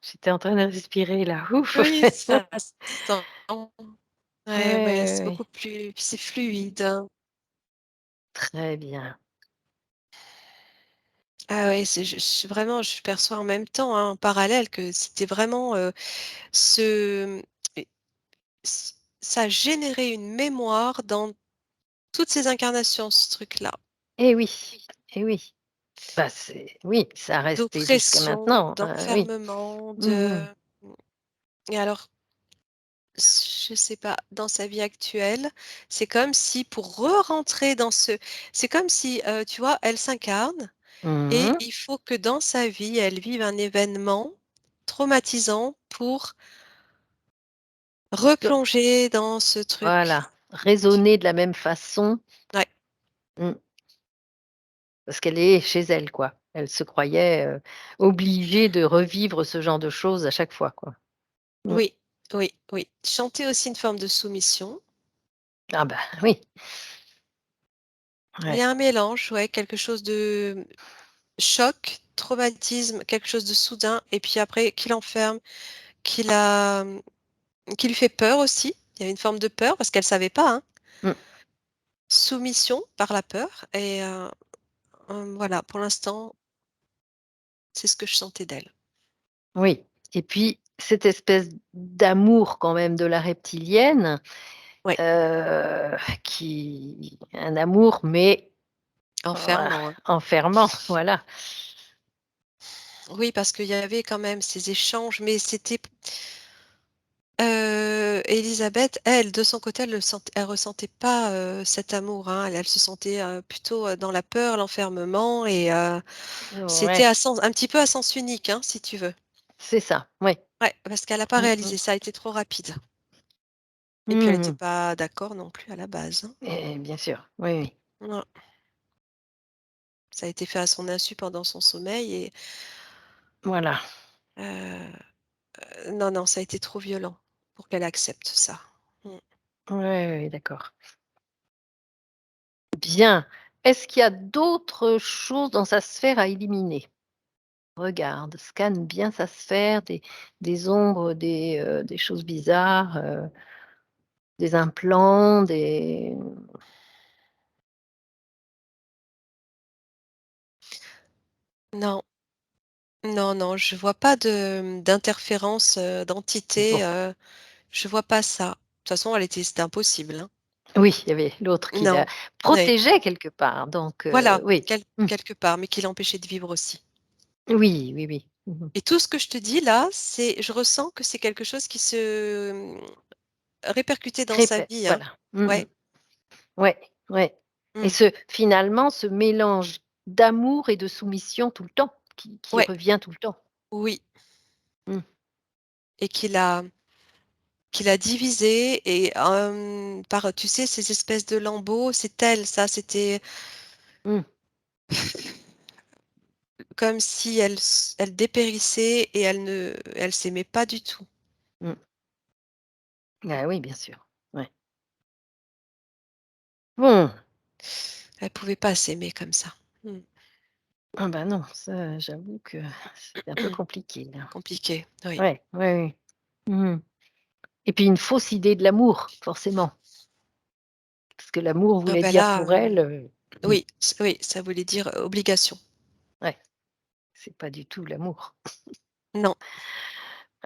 J'étais en train de respirer là, ouf. oui, ça se sent. Ouais, Ouais, ouais, ouais, c'est ouais. beaucoup plus c'est fluide. Très bien. Ah ouais, c'est je vraiment, je perçois en même temps, hein, en parallèle que c'était vraiment, ce et ç ça a généré une mémoire dans toutes ces incarnations, ce truc-là. Eh oui, eh oui. Bah, c'est oui, ça a resté jusqu'à D'oppression, maintenant, oui. d'enfermement, Mmh. et alors, je sais pas, dans sa vie actuelle, c'est comme si pour re-rentrer dans ce c'est comme si, tu vois, elle s'incarne et Mmh. il faut que dans sa vie, elle vive un événement traumatisant pour Do replonger dans ce truc. voilà, raisonner de la même façon, Ouais, mmh, parce qu'elle est chez elle, quoi. Elle se croyait, obligée de revivre ce genre de choses à chaque fois, quoi. Mmh. oui, oui, oui. Chanter aussi une forme de soumission. Ah bah, oui, Il y ouais. a un mélange, ouais, quelque chose de choc, traumatisme, quelque chose de soudain et puis après qui l'enferme, qui la qui lui fait peur aussi. Il y a une forme de peur parce qu'elle savait pas, hein. Mmh, Soumission par la peur et voilà, pour l'instant, c'est ce que je sentais d'elle. oui et puis cette espèce d'amour quand même de la reptilienne, Ouais, heu, qui un amour mais voilà, enfermant, hein. enfermant, voilà. Oui, parce qu'il y avait quand même ces échanges, mais c'était Élisabeth, elle, de son côté, elle ressentait pas, cet amour, hein. Elle se sentait, plutôt, dans la peur, l'enfermement et c'était Ouais, à sens un petit peu à sens unique, hein, si tu veux. c'est ça, oui. Ouais, parce qu'elle a pas Mmh mh. réalisé, ça a été trop rapide et puis elle Mmh était mh pas d'accord non plus à la base, hein. et bien sûr, oui, oui, Non, ça a été fait à son insu pendant son sommeil et voilà. heu, non, non, ça a été trop violent pour qu'elle accepte ça. Mmh. Ouais, ouais, ouais, d'accord. Bien. Est-ce qu'il y a d'autres choses dans sa sphère à éliminer? Regarde, scanne bien sa sphère, des ombres, des choses bizarres, des implants, des Non, Non, non, je vois pas d'interférence, Bon, d'entité, je vois pas ça. De toute façon, c'était impossible, hein. oui, il y avait l'autre qui la Non, ouais, protégeait quelque part, donc voilà, oui. Mmh. quelque part, mais qui l'empêchait de vivre aussi. Oui, oui, oui. Mmh. Et tout ce que je te dis là, je ressens que c'est quelque chose qui se, répercutait dans sa Répète, vie, hein. voilà. Mmh mh. Ouais, Ouais, ouais, et mmh, finalement, ce mélange d'amour et de soumission tout le temps, qui ouais, revient tout le temps. oui, Mmh, et qu'il a divisé et par, tu sais, ces espèces de lambeaux, c'est elle, ça, c'était mmh, comme si elle dépérissait et elle s'aimait pas du tout. mmh. Ah oui, bien sûr. Ouais. Bon, Elle pouvait pas s'aimer comme ça. Mmh. ah bah, non, ça, j'avoue que c'est un peu compliqué là. Compliqué, oui. Ouais, ouais, oui. Mmh, et puis une fausse idée de l'amour, forcément, parce que l'amour Ah voulait bah dire là, pour elle, oui, oui, ça voulait dire, obligation. ouais, c'est pas du tout l'amour. Non.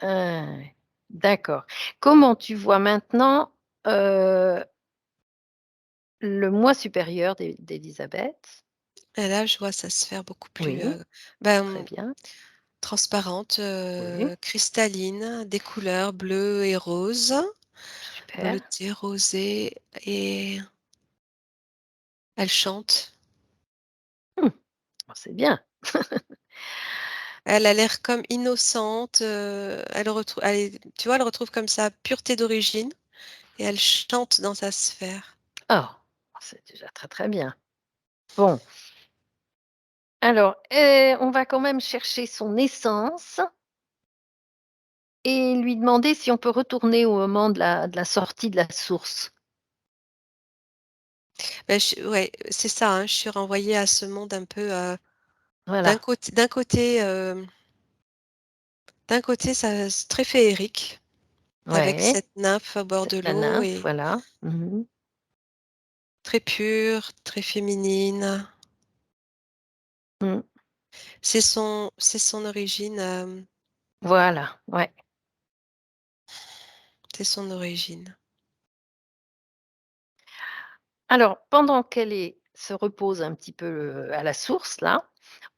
Ah ouais, d'accord. Comment tu vois maintenant, heu, le moi supérieur d'Élisabeth? Et là, je vois sa sphère beaucoup plus, Oui, très ben, bien, transparente, oui, cristalline, des couleurs bleues et roses, super. bleutées, rosées, et elle chante. Mmh, oh, c'est bien. Elle a l'air comme innocente, elle retrouve comme sa pureté d'origine et elle chante dans sa sphère. Oh, c'est déjà très, très bien. Bon, alors, on va quand même chercher son essence et lui demander si on peut retourner au moment de la sortie de la source. Ouais, c'est ça, hein, je suis renvoyée à ce monde un peu, Voilà, d'un côté ça c'est très féerique, avec ouais, cette nymphe au bord c'est de la l'eau nymphe, et voilà. Mmh. très pure, très féminine. Mmh. C'est son origine, Voilà, ouais. c'est son origine. Alors, pendant se repose un petit peu, à la source là,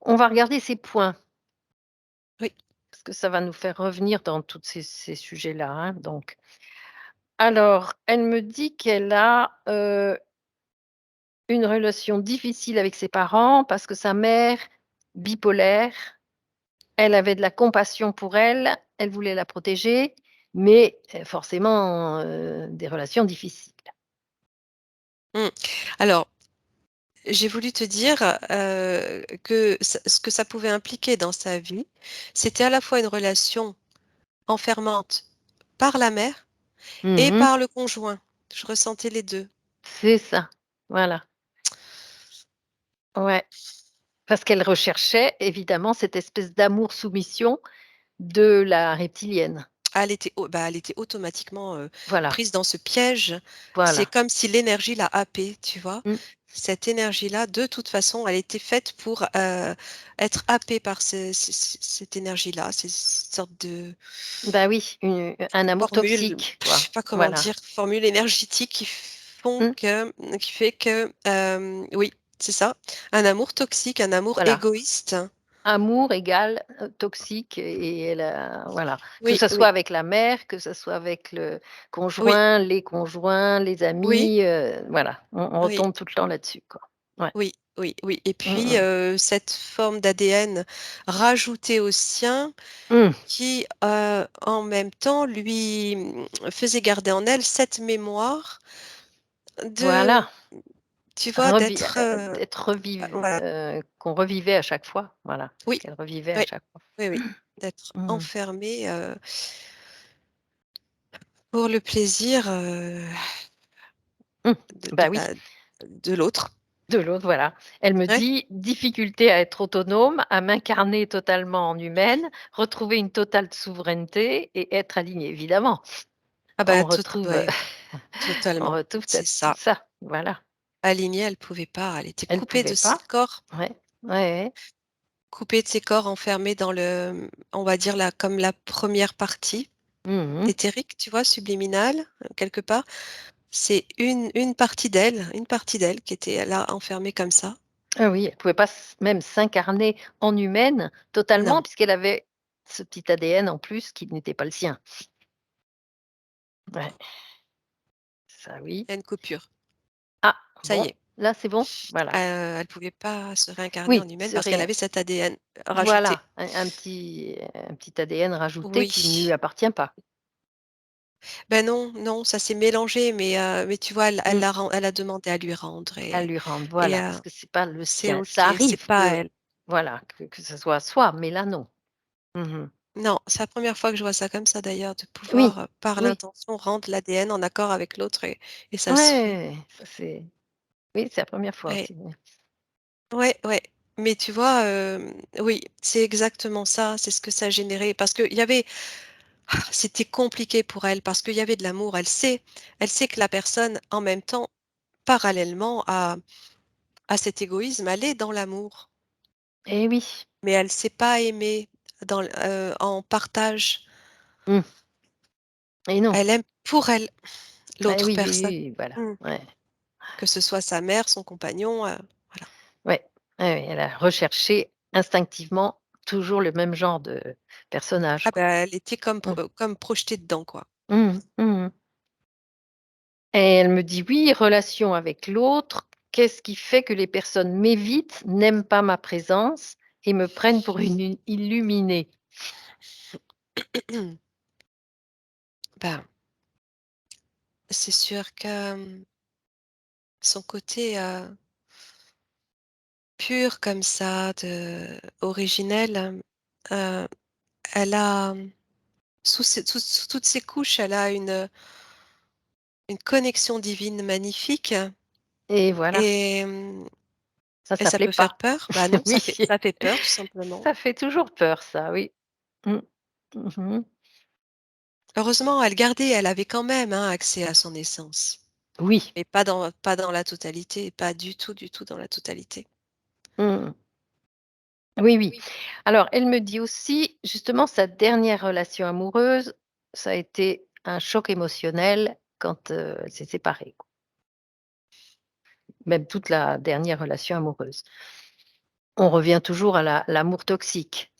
on va regarder ses points, Oui, parce que ça va nous faire revenir dans tous ces sujets-là, hein, donc. Alors, elle me dit qu'elle a, une relation difficile avec ses parents parce que sa mère, bipolaire, elle avait de la compassion pour elle, elle voulait la protéger, mais forcément, des relations difficiles. mmh. Alors, j'ai voulu te dire, que ce que ça pouvait impliquer dans sa vie, c'était à la fois une relation enfermante par la mère et Mmh. par le conjoint. Je ressentais les 2. C'est ça, voilà, ouais, parce qu'elle recherchait évidemment cette espèce d'amour-soumission de la reptilienne. Ah, elle était automatiquement, Voilà, prise dans ce piège. C'est voilà. comme si l'énergie l'a happée, tu vois? Mmh. Cette énergie-là, de toute façon, elle était faite pour, être happée par cette énergie-là, ces sortes de Bah oui, un amour formules, toxique, je sais quoi. pas comment Voilà. dire, formules énergétiques Mmh. qui fait que, oui, c'est ça, un amour toxique, un amour Voilà. égoïste. Amour égale, toxique et elle a voilà. Que Oui, ça soit oui, avec la mère, que ça soit avec le oui, conjoints, les oui, amis, voilà. On oui. retombe tout le temps là-dessus, quoi. Ouais. Oui, oui, oui, et Mmh puis, mh. cette forme d'ADN rajoutée au sien Mmh. qui, en même temps, lui, faisait garder en elle cette mémoire de, Voilà. tu vois, d'être, D'être voilà, qu'on revivait à chaque fois, voilà. oui, Qu'elle revivait à oui, chaque fois. oui, oui, d'être Mmh mh. enfermée, pour le plaisir, Mmh. de Bah oui. la de l'autre. De l'autre, voilà. Elle me Ouais. dit: «Difficulté à être autonome, à m'incarner totalement en humaine, retrouver une totale souveraineté et être alignée». Évidemment, Ah bah, on tout retrouve, ouais, on totalement, retrouve c'est tout ça. ça, voilà. Alignée, elle pouvait pas, elle était Elle coupée de pouvait ce pas. corps. Ouais, ouais, ouais. coupé de ces corps enfermés dans le on va dire la comme la première partie Mmh. éthérique, tu vois? Subliminale, quelque part. C'est une partie d'elle qui était là, enfermée comme ça. Ah oui, elle pouvait pas même s'incarner en humaine totalement Non, puisqu'elle avait ce petit ADN en plus qui n'était pas le sien. Ouais, ça oui. il y a une coupure. Ah Ça y bon, est, là c'est bon? Voilà. elle pouvait pas se réincarner en Oui, humaine parce qu'elle serait avait cet ADN rajouté. voilà, un petit ADN rajouté Oui. qui ne lui appartient pas. Ben non, non, ça s'est mélangé, mais tu vois, Mmh. elle a demandé à lui rendre À lui rendre, et voilà, parce que c'est pas le c'est sien. OK, Ça c'est arrive pas que elle. voilà, que ce soit à soi, mais là non. Mmh. Non, c'est la première fois que je vois ça comme ça d'ailleurs, de Oui, pouvoir, par oui, l'intention, rendre l'ADN en accord avec l'autre et ça se fait. ouais, ça c'est oui, c'est la première fois Ouais, aussi, oui. ouais, ouais. Mais tu vois, oui, c'est exactement ça, c'est ce que ça a généré parce qu'il y avait c'était compliqué pour elle parce qu'il y avait de l'amour. Elle sait que la personne, en même temps, parallèlement à cet égoïsme, elle est dans l'amour. Eh oui. Mais elle sait pas aimer en partage. Mmh. Et non. Elle aime pour elle, Eh l'autre oui, oui, personne. oui, oui, voilà, Mmh. ouais, Que ce soit sa mère, son compagnon, voilà. ouais, ouais, ouais, elle a recherché instinctivement toujours le même genre de personnage, Ah quoi. bah, elle était Mmh. comme projetée dedans, quoi. Mmh mh. Mmh. Et elle me dit: «Oui, relation avec l'autre, qu'est-ce qui fait que les personnes m'évitent, n'aiment pas ma présence et me prennent pour une illuminée?» Ben, c'est sûr que, son côté, pur comme ça, originel, heu, elle a, sous toutes ces couches, elle a une connexion divine magnifique Et voilà, et et ça ça plaît peut faire pas. peur. Bah, non, Oui, ça fait peur tout simplement. ça fait toujours peur ça, oui. Mmh. Mmh mh. Heureusement, elle avait quand même, hein, accès à son essence, Oui. mais pas dans la totalité, pas du tout dans la totalité. Mmh. Oui, oui. Alors, elle me dit aussi, justement, sa dernière relation amoureuse, ça a été un choc émotionnel quand, elle s'est séparée, quoi. Même toute la dernière relation amoureuse. On revient toujours à l'amour toxique.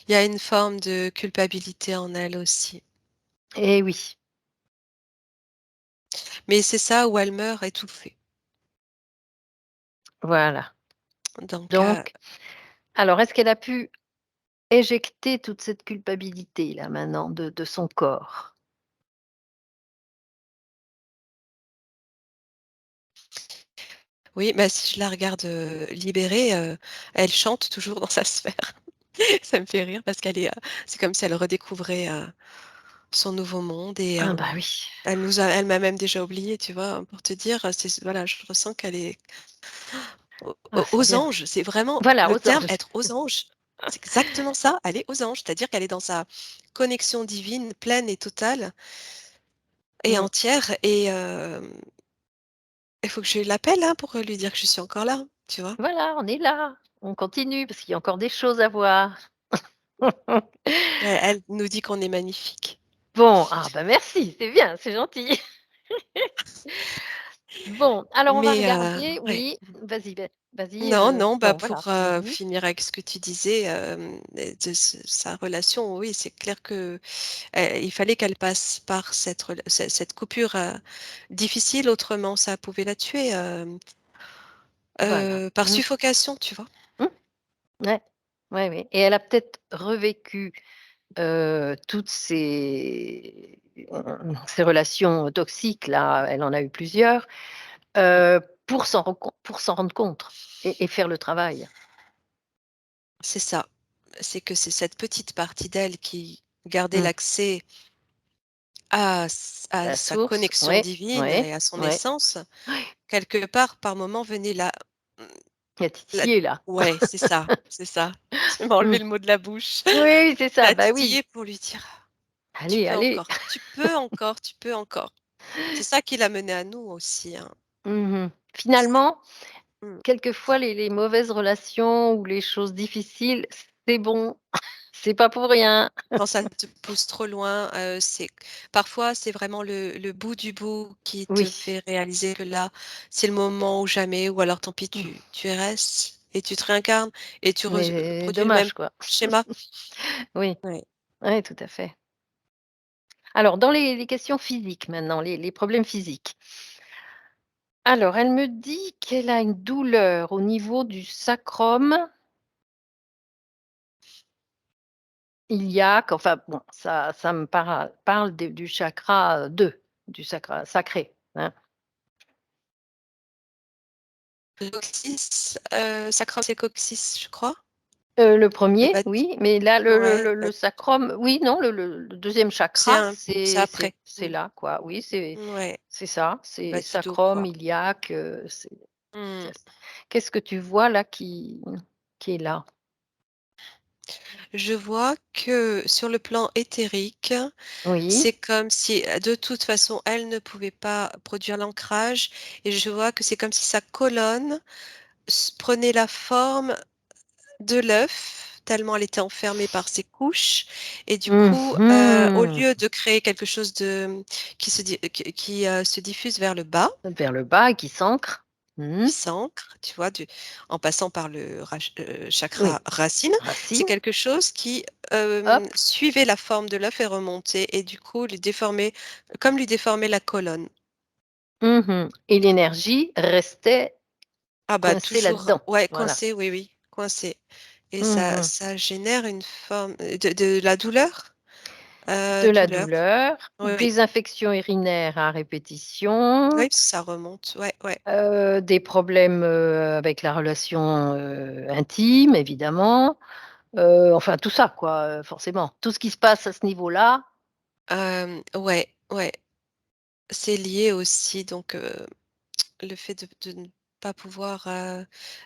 Il y a une forme de culpabilité en elle aussi, Eh oui, mais c'est ça où elle meurt étouffée, voilà. donc Donc, alors est-ce qu'elle a pu éjecter toute cette culpabilité-là maintenant de son corps? oui, bah, si je la regarde, libérée, elle chante toujours dans sa sphère. Ça me fait rire parce c'est comme si elle redécouvrait, son nouveau monde et Ah bah oui. elle m'a même déjà oubliée, tu vois? Pour te dire, c'est voilà, je ressens qu'elle est Ah, c'est aux bien. anges. C'est vraiment Voilà, le aux terme anges. être aux anges. C'est exactement ça, elle est aux anges, c'est-à-dire qu'elle est dans sa connexion divine pleine et totale et Mmh. entière et il faut que je l'appelle, hein, pour, lui dire que je suis encore là, tu vois? Voilà, on est là, on continue parce qu'il y a encore des choses à voir. Elle nous dit qu'on est magnifique. Bon, ah bah merci, c'est bien, c'est gentil. Bon, alors on va Mais regarder, ouais. oui, vas-y, vas-y, Non, non, bah, bon voilà. pour, Mmh. finir avec ce que tu disais, et de sa relation, oui, c'est clair que, il fallait qu'elle passe par cette coupure, difficile, autrement ça pouvait la tuer, Voilà. par Mmh. suffocation, tu vois? Mmh. Ouais. Ouais, ouais et elle a peut-être revécu, toutes ces relations toxiques là, elle en a eu plusieurs, pour s'en rendre compte et faire le travail. C'est ça. C'est que c'est cette petite partie d'elle qui gardait Mmh. l'accès à La sa source, connexion ouais, divine ouais, et à son ouais. essence, quelque part, par moment, venait mmh, Il y a la titillé là. ouais, c'est ça, c'est ça. Tu m'as enlevé Mmh. le mot de la bouche. Oui, c'est ça, La bah oui. titiller pour lui dire: «Tu Allez, peux allez. encore, tu peux encore, tu peux encore». C'est ça qui l'a menée à nous aussi, hein. Mmh. Ça Finalement, Mmh. quelquefois les mauvaises relations ou les choses difficiles, c'est bon, c'est pas pour rien. Quand ça te pousse trop loin, c'est parfois, c'est vraiment le bout du bout qui te Oui. fait réaliser que là, c'est le moment ou jamais, ou alors tant pis, tu y restes et tu te réincarnes et tu Mais reproduis le même dommage, quoi. schéma. Oui, Ouais. oui, tout à fait. Alors dans les questions physiques maintenant, les problèmes physiques. Alors elle me dit qu'elle a une douleur au niveau du sacrum iliaque, enfin bon, ça me parle de du chakra, 2, du chakra sacré, hein. Le coccyx, sacrum, c'est coccyx, je crois. Le Le 1er, bas oui, mais là ouais, le sacrum, oui, non, le 2e c'est chakra, un c'est après. c'est Mmh. là, quoi. Oui, Ouais, c'est ça, le c'est bas du dos, sacrum, quoi. iliaque, Mmh. c'est qu'est-ce que tu vois là qui est là? Je vois que sur le plan éthérique, Oui. c'est comme si, de toute façon, elle ne pouvait pas produire l'ancrage et je vois que c'est comme si sa colonne prenait la forme de l'œuf, tellement elle était enfermée par ses couches et du coup, au Mmh. lieu de créer quelque chose qui se diffuse vers le bas, Vers le bas et qui s'ancre. Mmh. qui s'ancre, tu vois? En passant par le chakra Oui, racine, c'est racine, quelque chose qui, hop. suivait la forme de l'œuf et remontait et du coup lui déformait la colonne. Mmh, et l'énergie restait Ah bah, coincée toujours, là-dedans. ouais, Voilà. coincé, oui, oui, coincé et ça Mmh. ça génère une forme, de la douleur? De la Douleur, douleur, oui, oui. des infections urinaires à Oui, répétition, ça remonte, ouais, ouais. des problèmes, avec la relation, intime évidemment, enfin tout ça quoi, forcément. Tout ce qui se passe à ce niveau-là. Ouais, ouais, c'est lié aussi donc le fait de ne pas pouvoir,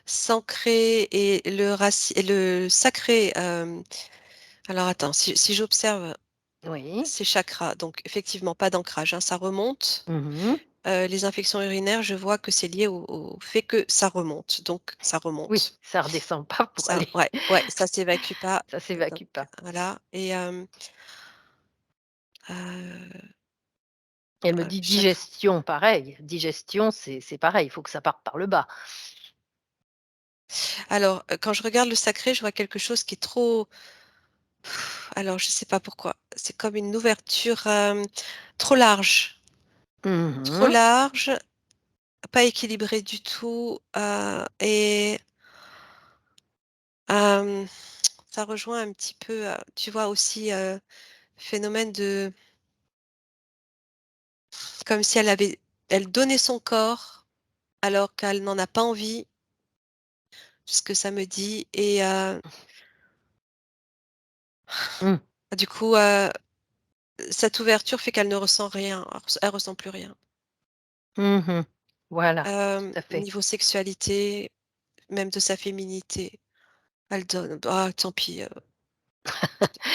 s'ancrer et le sacré, alors attends, si j'observe Oui. ces chakras, donc effectivement pas d'ancrage, hein, ça remonte. Mmh. Les infections urinaires, je vois que c'est lié au fait que ça remonte, donc ça Oui, remonte. ça redescend pas pour Ça aller ouais, ouais, ça s'évacue pas, ça donc s'évacue pas. voilà et heu, Elle me dit chakra digestion, pareil. Digestion, c'est pareil, il faut que ça parte par le bas. alors, quand je regarde le sacré, je vois quelque chose qui est trop. Alors je sais pas pourquoi, c'est comme une ouverture, trop large. Trop Mmh. large, pas équilibré du tout, et hem, ça rejoint un petit peu, tu vois aussi, phénomène de comme si elle donnait son corps alors qu'elle n'en a pas envie, ce que ça me dit et Mmh. du coup, cette ouverture fait qu'elle ne ressent rien, elle ressent plus rien. Mmh. Voilà, tout à fait. Niveau sexualité, même de sa féminité, elle donne: «Ah tant pis,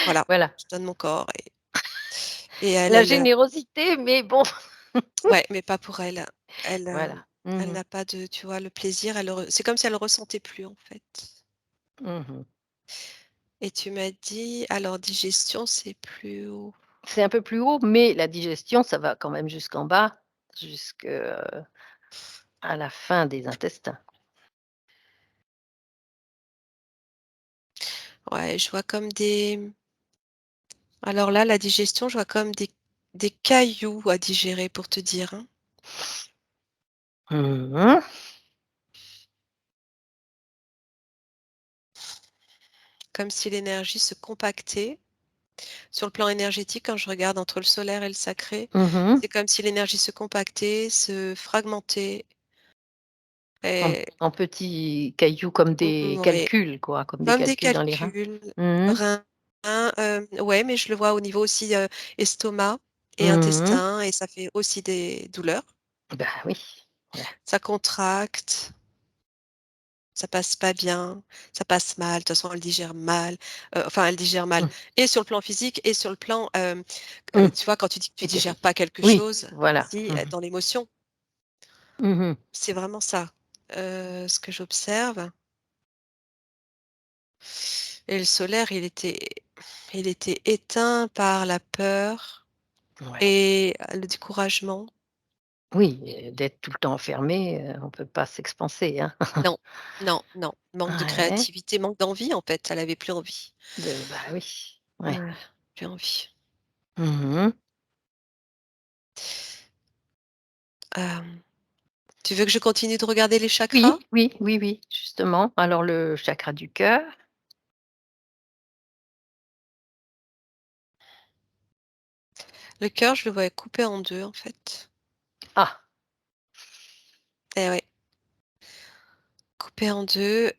voilà, Voilà. je donne mon corps» et elle, La elle, générosité, mais bon. ouais, mais pas pour elle. Elle, Voilà. elle Mmh mh. n'a pas de tu vois, le plaisir, c'est comme si elle le ressentait plus, en fait. Mmh. Et tu m'as dit alors digestion, c'est plus haut. C'est un peu plus haut, mais la digestion, ça va quand même jusqu'en bas, jusque, à la fin des intestins. Ouais, je vois comme alors là, la digestion, je vois comme des cailloux à digérer pour te dire, hein. Mmh mh. Comme si l'énergie se compactait. Sur le plan énergétique, quand je regarde entre le solaire et le sacré, Mmh. c'est comme si l'énergie se compactait, se fragmentait En et en petits cailloux comme des ouais. calculs quoi, comme des Comme des calculs dans les reins. calculs, Mmh mh. reins, ouais, mais je le vois au niveau aussi, estomac et Mmh. intestin et ça fait aussi des douleurs. Bah oui. Ouais. Ça contracte, ça passe pas bien, ça passe mal, de toute façon elle digère mal, enfin elle digère mal Mmh. et sur le plan physique et sur le plan, Mmh. tu vois quand tu dis que tu digères Éthérique. pas quelque Oui, chose, voilà. si, Mmh mh. dans l'émotion, Mmh mh. c'est vraiment ça. ce que j'observe et le solaire, il était éteint par la peur Ouais. et le découragement. Oui, d'être tout le temps enfermé, on peut pas s'expanser, hein. Non, non, non, manque de Ouais, créativité, manque d'envie, en fait, elle avait plus envie. bah, oui, ouais. Ouais, plus envie. Mmh. Hem, Tu veux que je continue de regarder les chakras? Oui, oui, oui, oui, justement. Alors le chakra du cœur. Le cœur, je le voyais coupé en 2 en fait. Ah! Eh ouais, coupé en 2,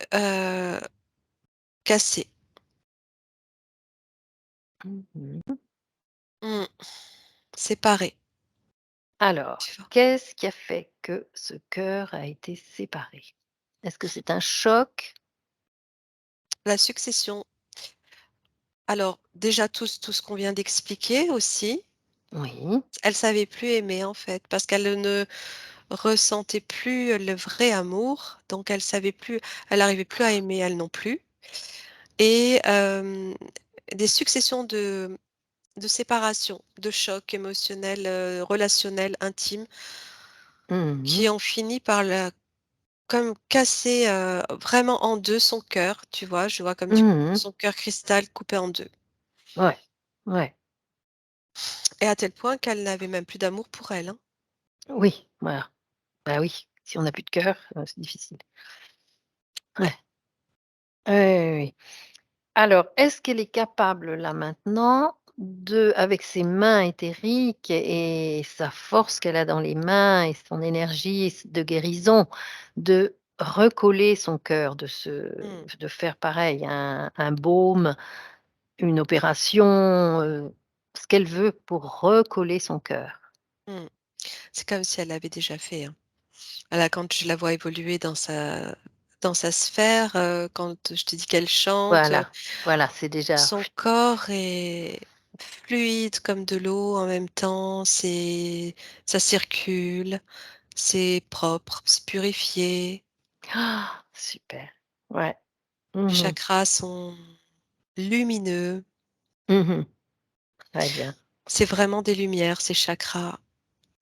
cassé. Mmh mh. Mmh, séparé, Alors, tu vois? qu'est-ce qui a fait que ce cœur a été séparé? Est-ce que c'est un choc? La succession. Alors déjà tout ce qu'on vient d'expliquer aussi, Oui. elle savait plus aimer en fait, parce qu'elle ne ressentait plus le vrai amour, donc elle arrivait plus à aimer elle non plus et des successions de séparations, de chocs émotionnels, relationnels, intimes, Mmh mh. qui ont fini par comme casser, vraiment en 2 son cœur, tu vois? Je vois comme du Mmh mh. son cœur cristal coupé en 2 Ouais, ouais, et à tel point qu'elle n'avait même plus d'amour pour elle, hein. oui, voilà. Bah, oui, si on n'a plus de cœur, c'est difficile. Ouais. Ouais. Oui, oui, oui. Alors, est-ce qu'elle est capable là maintenant avec ses mains éthériques et sa force qu'elle a dans les mains et son énergie de guérison, de recoller son cœur, Mmh, de faire pareil, un baume, une opération, ce qu'elle veut pour recoller son cœur? mmh. C'est comme si elle l'avait déjà fait, hein. Là, quand je la vois évoluer dans sa sphère, quand je te dis qu'elle chante, Voilà, voilà, c'est déjà son corps est fluide comme de l'eau en même temps, ça circule, c'est propre, c'est purifié. ah, super. Ouais. Les Mmh mh. chakras sont lumineux. Mmh. Très bien. C'est vraiment des lumières, ces chakras.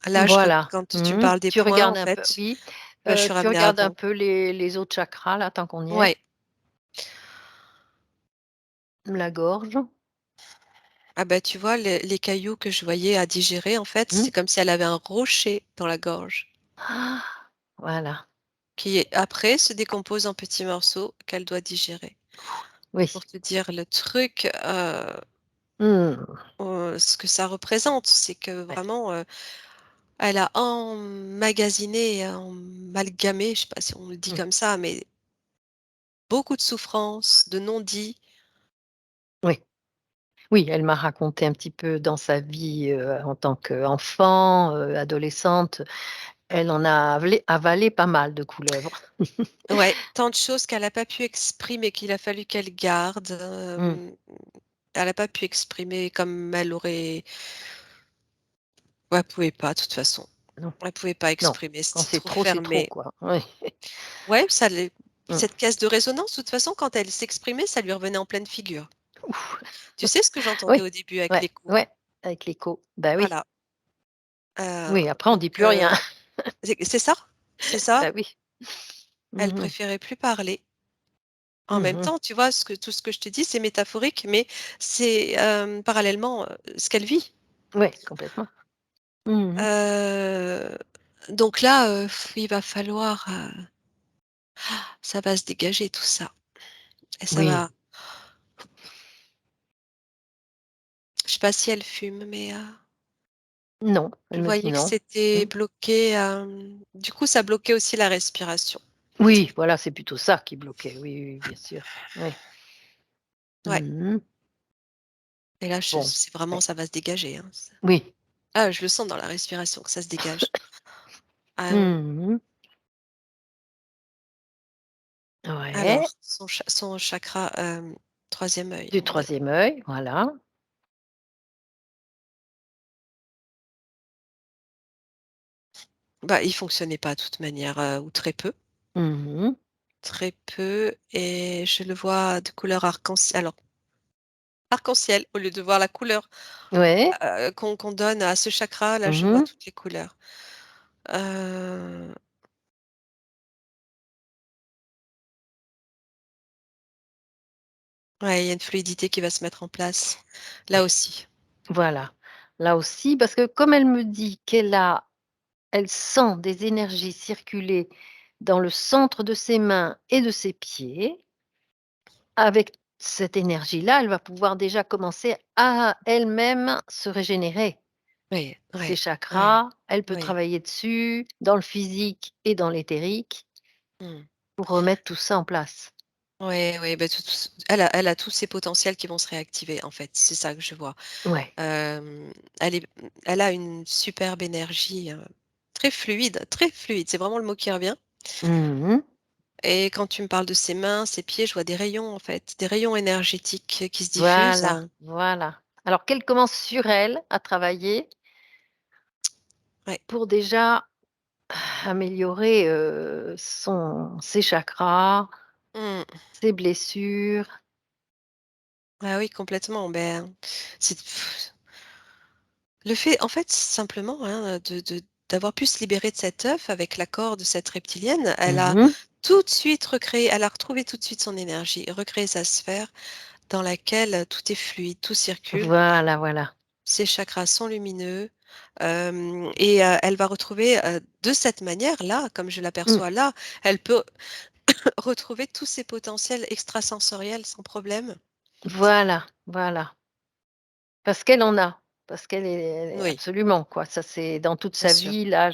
Là, Voilà. quand tu me Mmh. parles des Tu points, en regardes un peu, fait, oui, je suis tu ramenée regardes un avant. peu les autres chakras là, tant qu'on y est. Ouais. La gorge. Ah bah, tu vois, les cailloux que je voyais à digérer, en fait, Mmh. c'est comme si elle avait un rocher dans la gorge, Ah! Voilà. qui après se décompose en petits morceaux qu'elle doit digérer. Oui. Pour te dire le truc, Mmh. ce que ça représente, c'est que Ouais. vraiment, elle a emmagasiné, amalgamé, je sais pas si on le dit Mmh. comme ça, mais beaucoup de souffrances, de non-dits. Oui. Oui, elle m'a raconté un petit peu dans sa vie, en tant qu'enfant, adolescente, elle en a avalé pas mal de couleuvres. Ouais, tant de choses qu'elle a pas pu exprimer, qu'il a fallu qu'elle garde, Mmh. elle a pas pu exprimer comme elle aurait ouais, elle pouvait pas de toute façon. Non, Elle pouvait pas non. exprimer, Quand c'était trop c'est trop, fermé. quoi. Oui. Ouais, Mmh. cette caisse de résonance, de toute façon, quand elle s'exprimait, ça lui revenait en pleine figure. Tu sais ce que j'entendais Oui. au début avec Ouais, l'écho? ouais, avec l'écho. Bah oui. Voilà, Oui, après on donc dit plus rien. c'est ça, c'est ça. Bah oui. Elle Mmh mh. préférait plus parler. En même Mmh. temps, tu vois, tout ce que je te dis, c'est métaphorique, mais c'est, parallèlement, ce qu'elle vit. Ouais, complètement. Mmh mh. Heu, donc là, il va falloir, ça va se dégager tout ça et ça va Oui. je sais pas si elle fume, mais Non, elle je me dit voyais que non. c'était Mmh. bloqué, du coup, ça bloquait aussi la respiration. Oui, voilà, c'est plutôt ça qui bloquait. Oui, oui, oui, bien sûr. Oui. Ouais Mmh mh. et là, Bon, c'est vraiment ouais. ça va se dégager, hein. Oui. Ah, je le sens dans la respiration que ça se dégage. Hem, Mmh mh. Ouais, alors son chakra, 3e œil, du on a dit. 3e œil, voilà. Bah, il fonctionnait pas de toute manière, ou très peu. Mmh. très peu et je le vois de couleur arc-en-ciel alors arc-en-ciel au lieu de voir la couleur, Ouais. qu'on donne à ce chakra, là je vois Mmh. toutes les couleurs. Heu, ouais, il y a une fluidité qui va se mettre en place, là Oui, aussi. voilà. Là aussi, parce que comme elle me dit elle sent des énergies circuler dans le centre de ses mains et de ses pieds. Avec cette énergie-là, elle va pouvoir déjà commencer à elle-même se régénérer. Oui, Ses ouais, ouais, chakras, elle peut oui. travailler dessus, dans le physique et dans l'éthérique, Mmh. pour remettre tout ça en place. Ouais, ouais, bah, elle a tous ses potentiels qui vont se réactiver, en fait, c'est ça que je vois. Ouais. Hem, elle est elle a une superbe énergie, très fluide, c'est vraiment le mot qui revient Mmh. et quand tu me parles de ses mains, ses pieds, je vois des rayons, en fait, des rayons énergétiques qui se diffusent. Voilà, voilà. Alors qu'elle commence sur elle à travailler Ouais. pour déjà améliorer, ses chakras, Mmh. ses blessures. Ah oui, complètement, ben, c'est le fait en fait, simplement, hein, de d'avoir pu se libérer de cet œuf avec l'accord de cette reptilienne, elle a Mmh. tout de suite recréé elle a retrouvé tout de suite son énergie, recréé sa sphère dans laquelle tout est fluide, tout circule, Voilà, voilà. ses chakras sont lumineux, et elle va retrouver, de cette manière-là, comme je Mmh. l'aperçois là, elle peut retrouver tous ses potentiels extrasensoriels sans problème. Voilà, voilà. Parce qu'elle en a, parce qu'elle est Oui, absolument, quoi. Ça, c'est dans toute bien sa sûr. vie, là,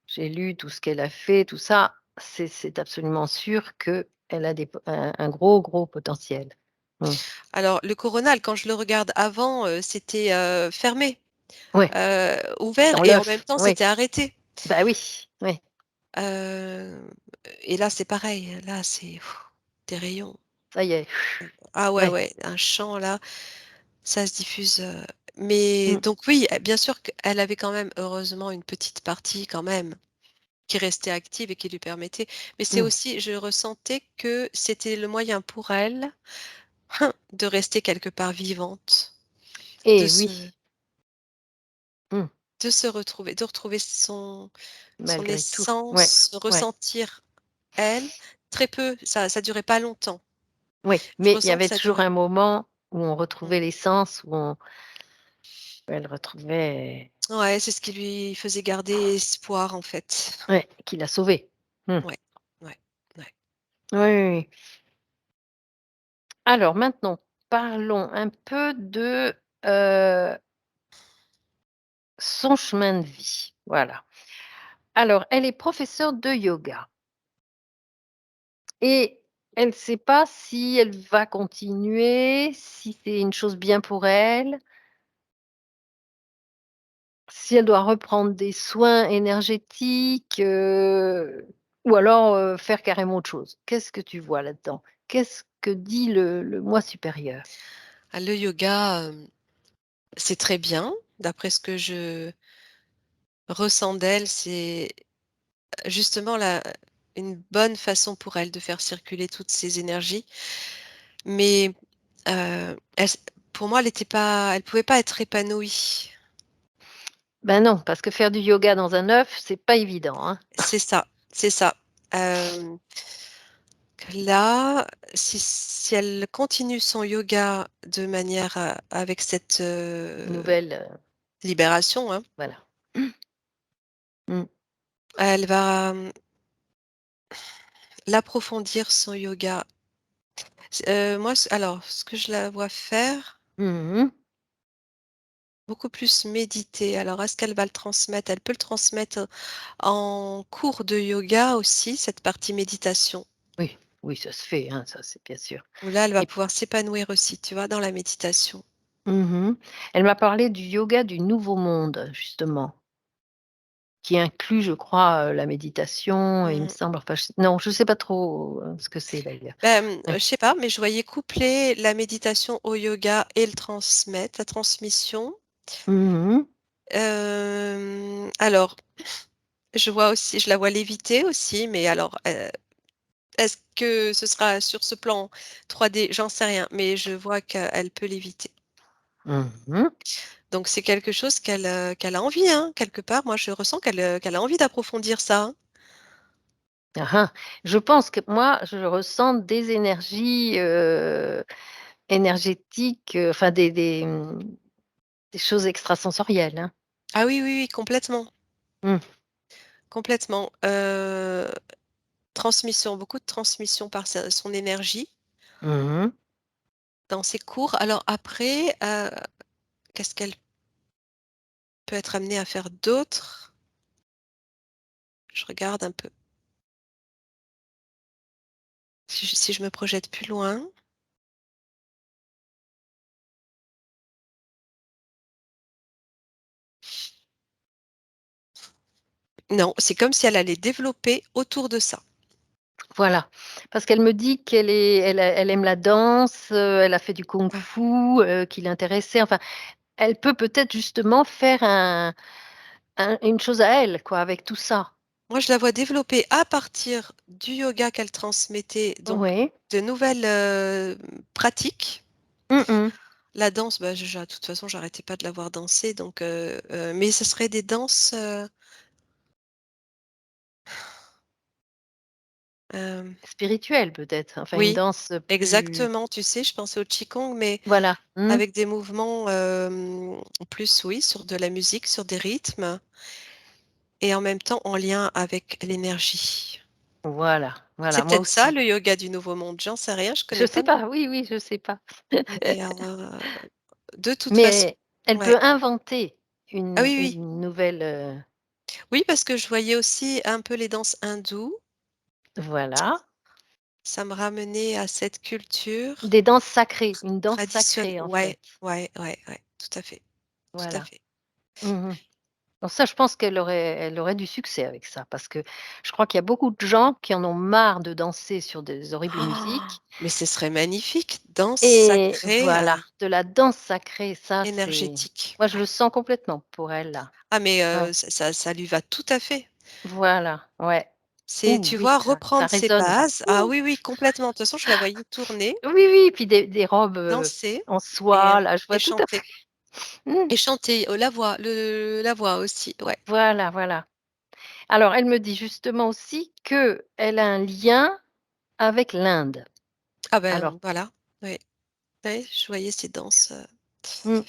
j'ai lu tout ce qu'elle a fait, tout ça. C'est absolument sûr qu'elle a un gros, gros potentiel. Mmh. Alors le coronal, quand je le regarde avant, c'était, fermé, Ouais, ouvert dans et en même l'œuf, temps oui. c'était arrêté. Bah, oui, oui, Heu et là c'est pareil, là c'est des rayons. ça y est. Ah ouais, Ouais. ouais, un champ là, ça se diffuse, mais Mmh, donc oui, bien sûr qu'elle avait quand même heureusement une petite partie quand même qui restait active et qui lui permettait mais c'est mmh. aussi je ressentais que c'était le moyen pour elle de rester quelque part vivante, de Eh se oui. Mmh. de se retrouver, de retrouver son Malgré tout. Ouais, essence, ouais. ressentir elle, très peu, ça durait pas longtemps. Oui, Je mais il y ressens que avait ça toujours durait un moment où on mmh. retrouvait l'essence, où elle retrouvait, Ouais, c'est ce qui lui faisait garder espoir, en fait. ouais, qui l'a sauvée. Mmh. Ouais, ouais, ouais. Oui, oui, oui. Alors maintenant, parlons un peu de, heu, son chemin de vie. Voilà. Alors, elle est professeure de yoga et elle ne sait pas si elle va continuer, si c'est une chose bien pour elle, si elle doit reprendre des soins énergétiques, ou alors, faire carrément autre chose. Qu'est-ce que tu vois là-dedans? Qu'est-ce que dit le moi supérieur? Ah, le yoga, c'est très bien. D'après ce que je ressens d'elle, c'est justement la une bonne façon pour elle de faire circuler toutes ses énergies. Mais, elle s pour moi, elle pouvait pas être épanouie. Ben non, parce que faire du yoga dans un œuf, c'est pas évident, hein. C'est ça, c'est ça. Hem, là, si elle continue son yoga de manière, avec cette, Nouvelle, libération, hein, voilà. Mmh. elle va, l'approfondir son yoga. Moi, alors, ce que je la vois faire, Mmh mh. beaucoup plus méditer. Alors, est-ce qu'elle va le transmettre? Elle peut le transmettre en cours de yoga aussi, cette partie méditation, Oui, oui, ça se fait, hein, ça, c'est bien sûr. où là, elle va Et pouvoir s'épanouir aussi, tu vois, dans la méditation. mmh elle m'a parlé du yoga du Nouveau Monde, justement, qui inclut, je crois, la méditation, il me Mmh. semble, enfin, non, je sais pas trop, ce que c'est d'ailleurs. Je Ouais. sais pas, mais je voyais coupler la méditation au yoga et le transmettre, la transmission. Mmh mh. Alors, je la vois léviter aussi, mais alors, est-ce que ce sera sur ce plan 3D? J'en sais rien, mais je vois qu'elle peut léviter. Mmh. Donc c'est quelque chose qu'elle a envie, hein, quelque part. Moi, je ressens qu'elle a envie d'approfondir ça, hein. Ah ah. Je pense que moi, je ressens des énergies, énergétiques, enfin des choses extrasensorielles, hein. Ah oui, oui, oui, complètement, Mmh. complètement. Transmission, beaucoup de transmission par son énergie Mmh. dans ses cours. Alors après, qu'est-ce qu'elle peut être amenée à faire d'autre? Je regarde un peu. Si je me projette plus loin. Non, c'est comme si elle allait développer autour de ça. Voilà, parce qu'elle me dit elle aime la danse, elle a fait du Ah, kung-fu, qui l'intéressait. Enfin, elle peut peut-être justement faire une chose à elle, quoi, avec tout ça. moi, je la vois développer à partir du yoga qu'elle transmettait, donc Oui. de nouvelles, pratiques. Mmh mh. La danse, bah, je de toute façon, j'arrêtais pas de la voir danser, donc mais ce serait des danses, hem, Spirituelle peut-être, enfin une oui, danse, plus exactement, tu sais, je pensais au qigong, mais voilà. Mmh. avec des mouvements, plus, oui, sur de la musique, sur des rythmes et en même temps en lien avec l'énergie. Voilà, C'est voilà, moi peut-être ça aussi. le yoga du Nouveau Monde, j'en sais rien, je Je connais sais pas, pas, oui, oui, je sais pas. mais de toute façon Mais elle ouais. peut inventer Ah oui, oui. une nouvelle, Oui, parce que je voyais aussi un peu les danses hindoues, voilà, ça me ramenait à cette culture des danses sacrées, une danse traditionnelle. sacrée en Ouais, fait. ouais, ouais, ouais, tout à fait, tout à Voilà. fait. Mmh. Donc ça, je pense elle aurait du succès avec ça, parce que je crois qu'il y a beaucoup de gens qui en ont marre de danser sur des horribles Ah, musiques mais ce serait magnifique, danse et sacrée, voilà, de la danse sacrée, ça c'est énergétique. moi je Ouais. le sens complètement pour elle là. Ah mais Ouais, ça lui va tout à fait. voilà, ouais. C'est Ouh tu oui, vois, ça reprendre ses résonne. bases. Ah oui, oui, complètement. De toute façon, je la voyais tourner, Oui, oui, puis des robes, danser en et soie, là, je et vois tout à chanter fait. Mmh, et chanter, la voix aussi, ouais. voilà, voilà. Alors elle me dit justement aussi qu'elle a un lien avec l'Inde. Ah Alors ben, voilà, oui. Ouais, je voyais ces danses, mmh,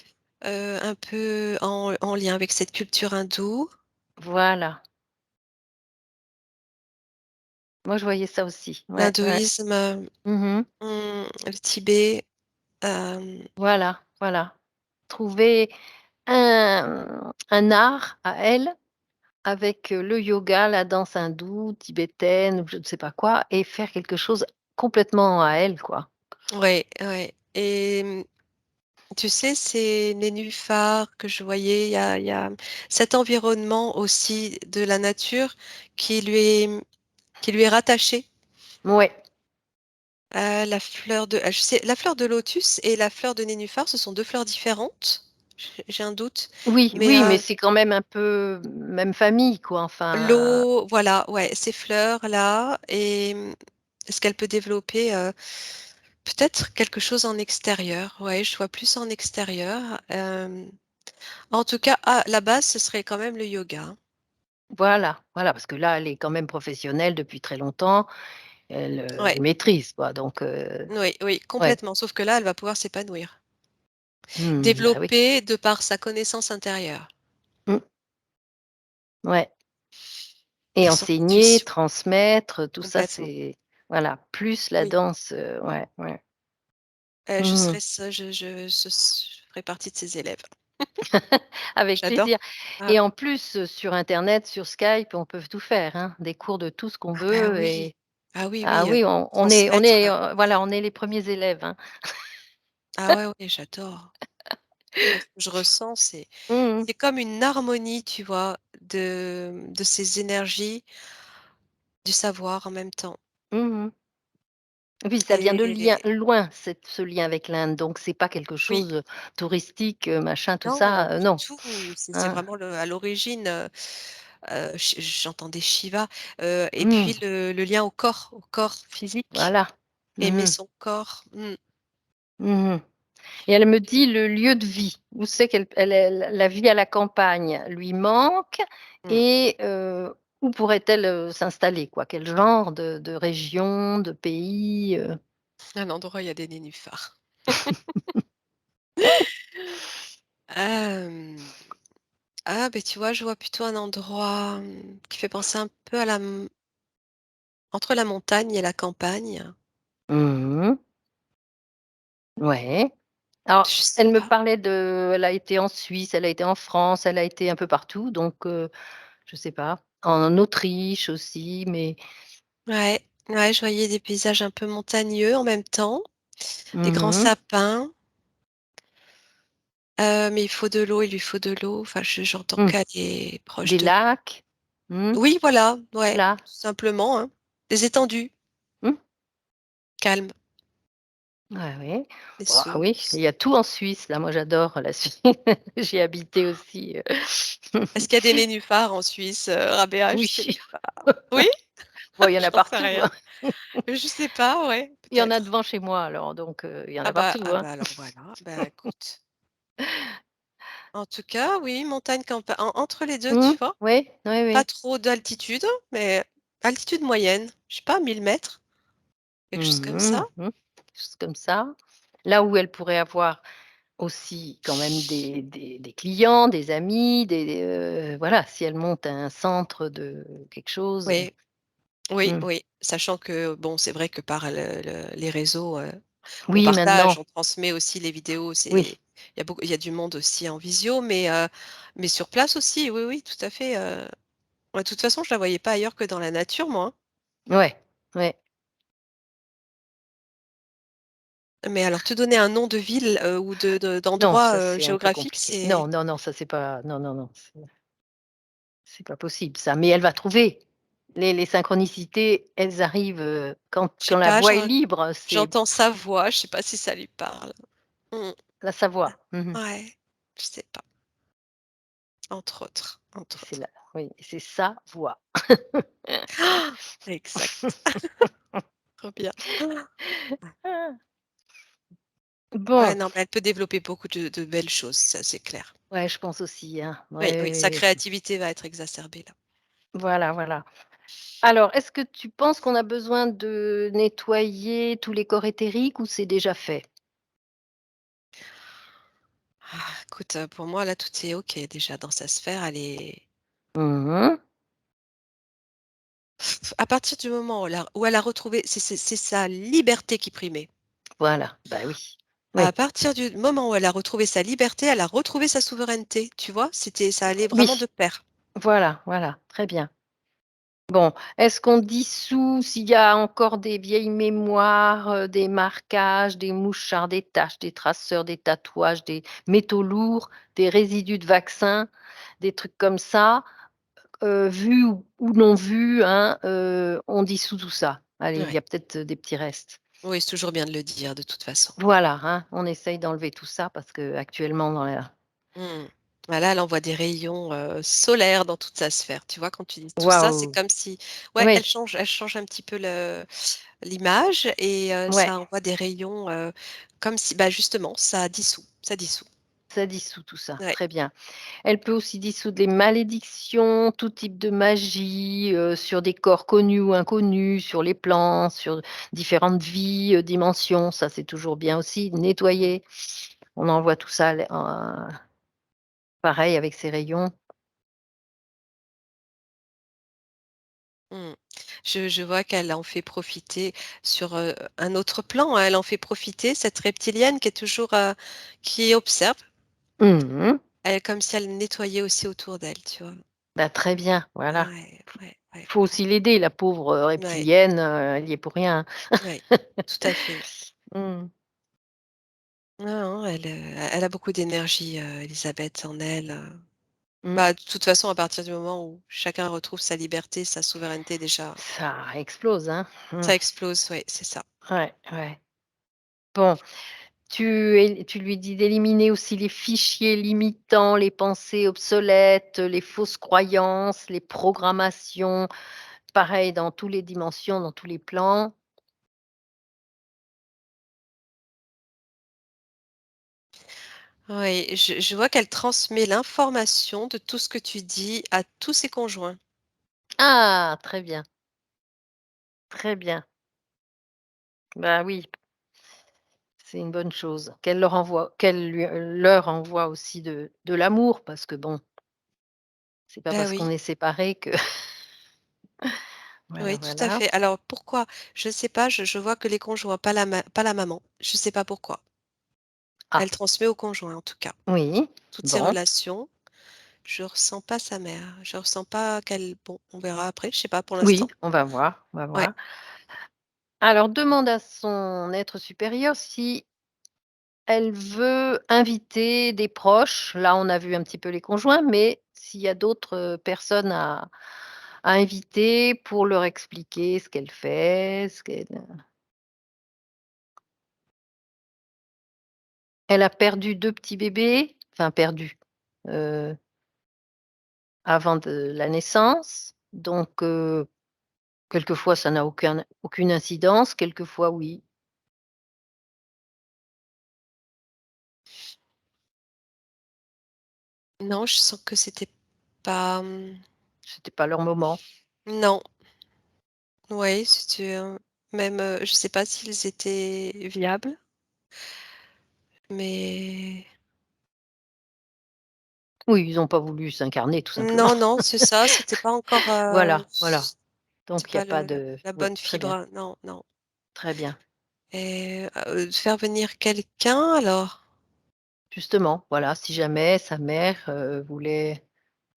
un peu en lien avec cette culture hindoue, voilà. Moi, je voyais ça aussi. Ouais, ouais. l'hindouisme, Mmh. le Tibet, hem, Voilà, voilà. Trouver un art à elle avec, le yoga, la danse hindoue, tibétaine ou je ne sais pas quoi et faire quelque chose complètement à elle, quoi. ouais, ouais et tu sais, ces nénuphars que je voyais, il y a cet environnement aussi de la nature qui lui est qui lui est rattaché. Ouais. La fleur de je sais la fleur de lotus et la fleur de nénuphar, ce sont 2 fleurs différentes? J'ai un doute, Oui, mais oui, mais c'est quand même un peu même famille, quoi, enfin, l'eau, voilà, ouais, ces fleurs-là et est-ce qu'elle peut développer, peut-être quelque chose en extérieur? Ouais, je vois plus en extérieur, en tout cas, à la base, ce serait quand même le yoga, hein. voilà, voilà, parce que là, elle est quand même professionnelle depuis très longtemps. Ouais, Elle maîtrise, quoi, donc oui, oui, ouais. complètement, sauf que là, elle va pouvoir s'épanouir. Mmh, bah, oui. Développer de par sa connaissance intérieure Mmh, ouais. et Et son enseigner, intuition, transmettre, tout ça, complètement. c'est voilà, plus la Oui, danse, ouais, ouais. je Mmh. serais ce je ferais partie de ses élèves. Avec J'adore. plaisir Ah, et en plus, sur internet, sur Skype, on peut tout faire, hein, des cours de tout ce qu'on ah bah veut oui. et Ah oui, ah oui, oui, transmettre, voilà, on est les premiers élèves, hein. ah ouais, ouais, j'adore. Moi, ce que je ressens, Mmh mh. c'est comme une harmonie, tu vois, de ces énergies, du savoir en même temps Mmh. Oui, ça vient de lien et loin, ce lien avec l'Inde, donc c'est pas quelque oui, chose, touristique, machin, tout non, ça, du non, tout, c'est hein. vraiment le à l'origine, j'entendais Shiva, et puis Mmh, le lien au corps physique, voilà. aimer Mmh son corps. mh. Et elle me dit le lieu de vie, où c'est qu'elle la vie à la campagne lui manque Mmh. et où pourrait-elle, s'installer quoi? Quel genre de région, de pays, Un endroit où il y a des nénuphars. Hem, ah, beh, tu vois, je vois plutôt un endroit, qui fait penser un peu à entre la montagne et la campagne. Mmh. Ouais. Alors, Je sais elle me pas. parlait elle a été en Suisse, elle a été en France, elle a été un peu partout donc je sais pas. En Autriche aussi, mais Ouais, ouais, je voyais des paysages un peu montagneux en même temps, des grands mmh mh. sapins, mais il faut de l'eau, il lui faut de l'eau. Enfin, j'entends Mmh. qu'elle est proche Des de lacs. Mmh. oui, voilà, ouais, Là. tout simplement, hein. Des étendues Mmh. calmes, Ouais, oui. des Bah, oui, il y a tout en Suisse, là, moi j'adore la Suisse. J'y ai habité aussi, est-ce qu'il y a des nénuphars en Suisse, Rabea? Je oui. sais pas. Oui? Bon, il y en a J'en sais partout, rien. hein. Je sais pas, ouais, Il y en a peut-être. devant chez moi alors donc il y en a partout, Ah hein. bah, alors voilà, bah, écoute, en tout cas, oui, montagne, campa entre les 2, Mmh. tu vois? Oui, oui, Pas oui. trop d'altitude, mais altitude moyenne, je sais pas, 1000 mètres, quelque chose comme ça? Mmh mh. Choses comme ça. Là où elle pourrait avoir aussi quand même des clients, des amis, voilà, si elle monte un centre de quelque chose. Oui, oui, Mmh. oui, sachant que, bon, c'est vrai que par les réseaux, on Oui, partage, maintenant, on transmet aussi les vidéos, oui. il y a du monde aussi en visio, mais sur place aussi, oui, oui, tout à fait, ouais, de toute façon, je la voyais pas ailleurs que dans la nature, moi, hein. Ouais, ouais. Mais alors te donner un nom de ville, ou Non, d'endroit, ça c'est un peu géographique, compliqué. Non, c'est non, non, ça c'est pas non, non, non, c'est pas possible ça, mais elle va trouver. Les synchronicités, elles arrivent, je sais quand la pas, voie est libre, c'est j'entends sa voix, je sais pas si ça lui parle. Mmh. la Savoie. Mmh. Ouais, je sais pas, entre autres, entre C'est autres. la Oui, c'est sa voix. Exact, trop bien. Ouais, Bon, non, mais elle peut développer beaucoup de belles choses, ça, c'est clair. ouais, je pense aussi, hein. Oui, Ouais, oui, oui, sa oui, oui. créativité va être exacerbée, là. Voilà, voilà. Alors, est-ce que tu penses qu'on a besoin de nettoyer tous les corps éthériques ou c'est déjà fait? Ah, écoute, pour moi, là, tout est OK déjà dans sa sphère, elle est Mmh. à partir du moment où elle a retrouvé c'est sa liberté qui primait. Voilà, bah, oui. À Oui, partir du moment où elle a retrouvé sa liberté, elle a retrouvé sa souveraineté, tu vois? Ça allait vraiment oui, de pair. voilà, voilà, très bien. Bon, est-ce qu'on dissout s'il y a encore des vieilles mémoires, des marquages, des mouchards, des taches, des traceurs, des tatouages, des métaux lourds, des résidus de vaccins, des trucs comme ça, vus ou non vus, hein, on dissout tout ça. Allez, il y Ouais. a peut-être, des petits restes. Oui, c'est toujours bien de le dire de toute façon. Voilà, hein, on essaye d'enlever tout ça parce qu'actuellement dans la Mmh. Bah, là, elle envoie des rayons, solaires dans toute sa sphère. Tu vois? Quand tu dis tout ça, c'est waouh! comme si ouais, Oui, elle change un petit peu l'image et ouais. ça envoie des rayons, comme si bah, justement, ça dissout. Ça dissout tout ça, Ouais. très bien. Elle peut aussi dissoudre les malédictions, tout type de magie, sur des corps connus ou inconnus, sur les plans, sur différentes vies, dimensions. Ça, c'est toujours bien aussi, nettoyer. On envoie tout ça pareil avec ces rayons. Mmh. Je vois qu'elle en fait profiter sur, un autre plan, hein. Elle en fait profiter cette reptilienne qui est toujours, qui observe. Mmh. Elle comme si elle nettoyait aussi autour d'elle, tu vois? Bah, très bien, voilà. Ouais, ouais, ouais, Faut aussi l'aider, la pauvre, ouais, reptilienne, elle y est pour rien. ouais, tout à fait. Mmh. Non, non, elle a beaucoup d'énergie, Élisabeth en elle, Mmh. bah, de toute façon, à partir du moment où chacun retrouve sa liberté, sa souveraineté, déjà, Ça explose, hein. Mmh. ça explose, ouais, c'est ça. Ouais, ouais. Bon. Tu lui dis d'éliminer aussi les fichiers limitants, les pensées obsolètes, les fausses croyances, les programmations, pareil dans tous les dimensions, dans tous les plans. Oui, je vois qu'elle transmet l'information de tout ce que tu dis à tous ses conjoints. Ah! Très bien, très bien. Bah oui, c'est une bonne chose. Qu'elle leur envoie aussi de l'amour parce que bon, c'est pas Bah parce qu'on oui, est séparés que voilà, oui, tout à voilà. fait. Alors pourquoi? Je ne sais pas, je vois que les conjoints, pas la maman. Je ne sais pas pourquoi. Elle Ah, transmet au conjoint en tout cas. oui, Toutes ses bon, relations, je ressens pas sa mère. Je ressens pas qu'elle bon, on verra après, je sais pas pour oui, l'instant. on va voir, on va Ouais. voir. Alors demande à son être supérieur si elle veut inviter des proches. Là, on a vu un petit peu les conjoints, mais s'il y a d'autres, personnes à inviter pour leur expliquer ce qu'elle fait, ce qu'elle elle a perdu 2 petits bébés, enfin perdu, heu, avant de la naissance, donc quelquefois ça n'a aucune incidence, quelquefois oui, Non, je sens que c'était pas, c'était pas leur moment. non. Ouais, c'était, même, je sais pas s'ils étaient viables, mais Oui, ils ont pas voulu s'incarner tout simplement. non, non, c'est ça, c'était pas encore, Voilà, voilà, c'était donc il y a pas pas le de la oui, bonne très bien, fibre, non, non. très bien. Et faire venir quelqu'un alors? Justement, voilà, si jamais sa mère, voulait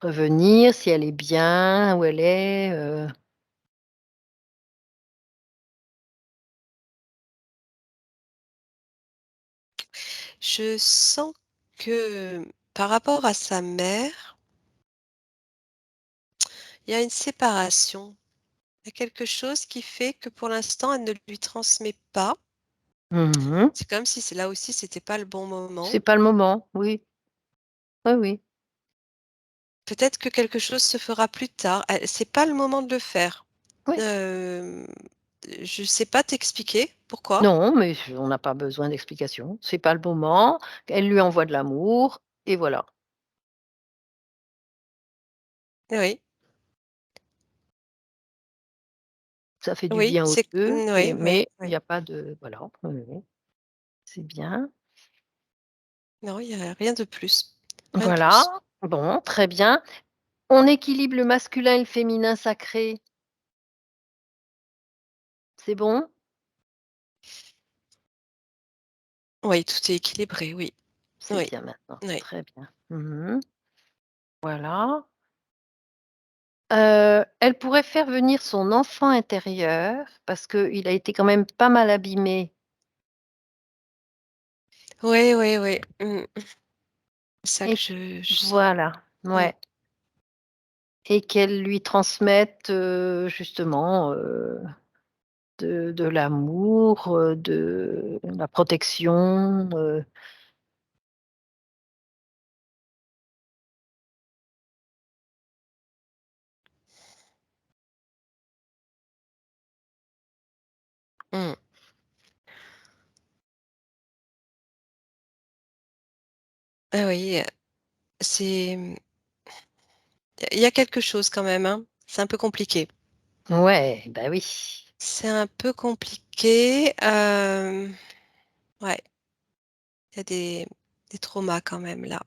revenir, si elle est bien où elle est, Je sens que par rapport à sa mère, il y a une séparation. Il y a quelque chose qui fait que pour l'instant, elle ne lui transmet pas. mmh. C'est comme si c'est là aussi, c'était pas le bon moment. C'est pas le moment, oui, oui, oui, Peut-être que quelque chose se fera plus tard. C'est pas le moment de le faire. oui. Hem, je sais pas t'expliquer pourquoi. Non, mais on n'a pas besoin d'explication. C'est pas le moment, elle lui envoie de l'amour et voilà. Oui, Ça fait du oui, bien aux 2 et oui, oui, mais il oui. y a pas de voilà, oui, oui, c'est bien. Non, il y a rien de plus, rien de Voilà, plus. bon, très bien. On équilibre le masculin et le féminin sacré, c'est bon? Oui, tout est équilibré, oui. C'est Oui, bien maintenant, oui. très bien. Mmh. Voilà. Elle pourrait faire venir son enfant intérieur parce qu'il a été quand même pas mal abîmé Oui, oui, oui. Mmh. C'est ça que et je sens. voilà, Mmh. ouais et qu'elle lui transmette, justement, de l'amour, de la protection, Mmh. Ah oui, c'est, il y a quelque chose quand même, hein. C'est un peu compliqué. ouais, bah, oui. C'est un peu compliqué, ouais, il y a des traumas quand même là.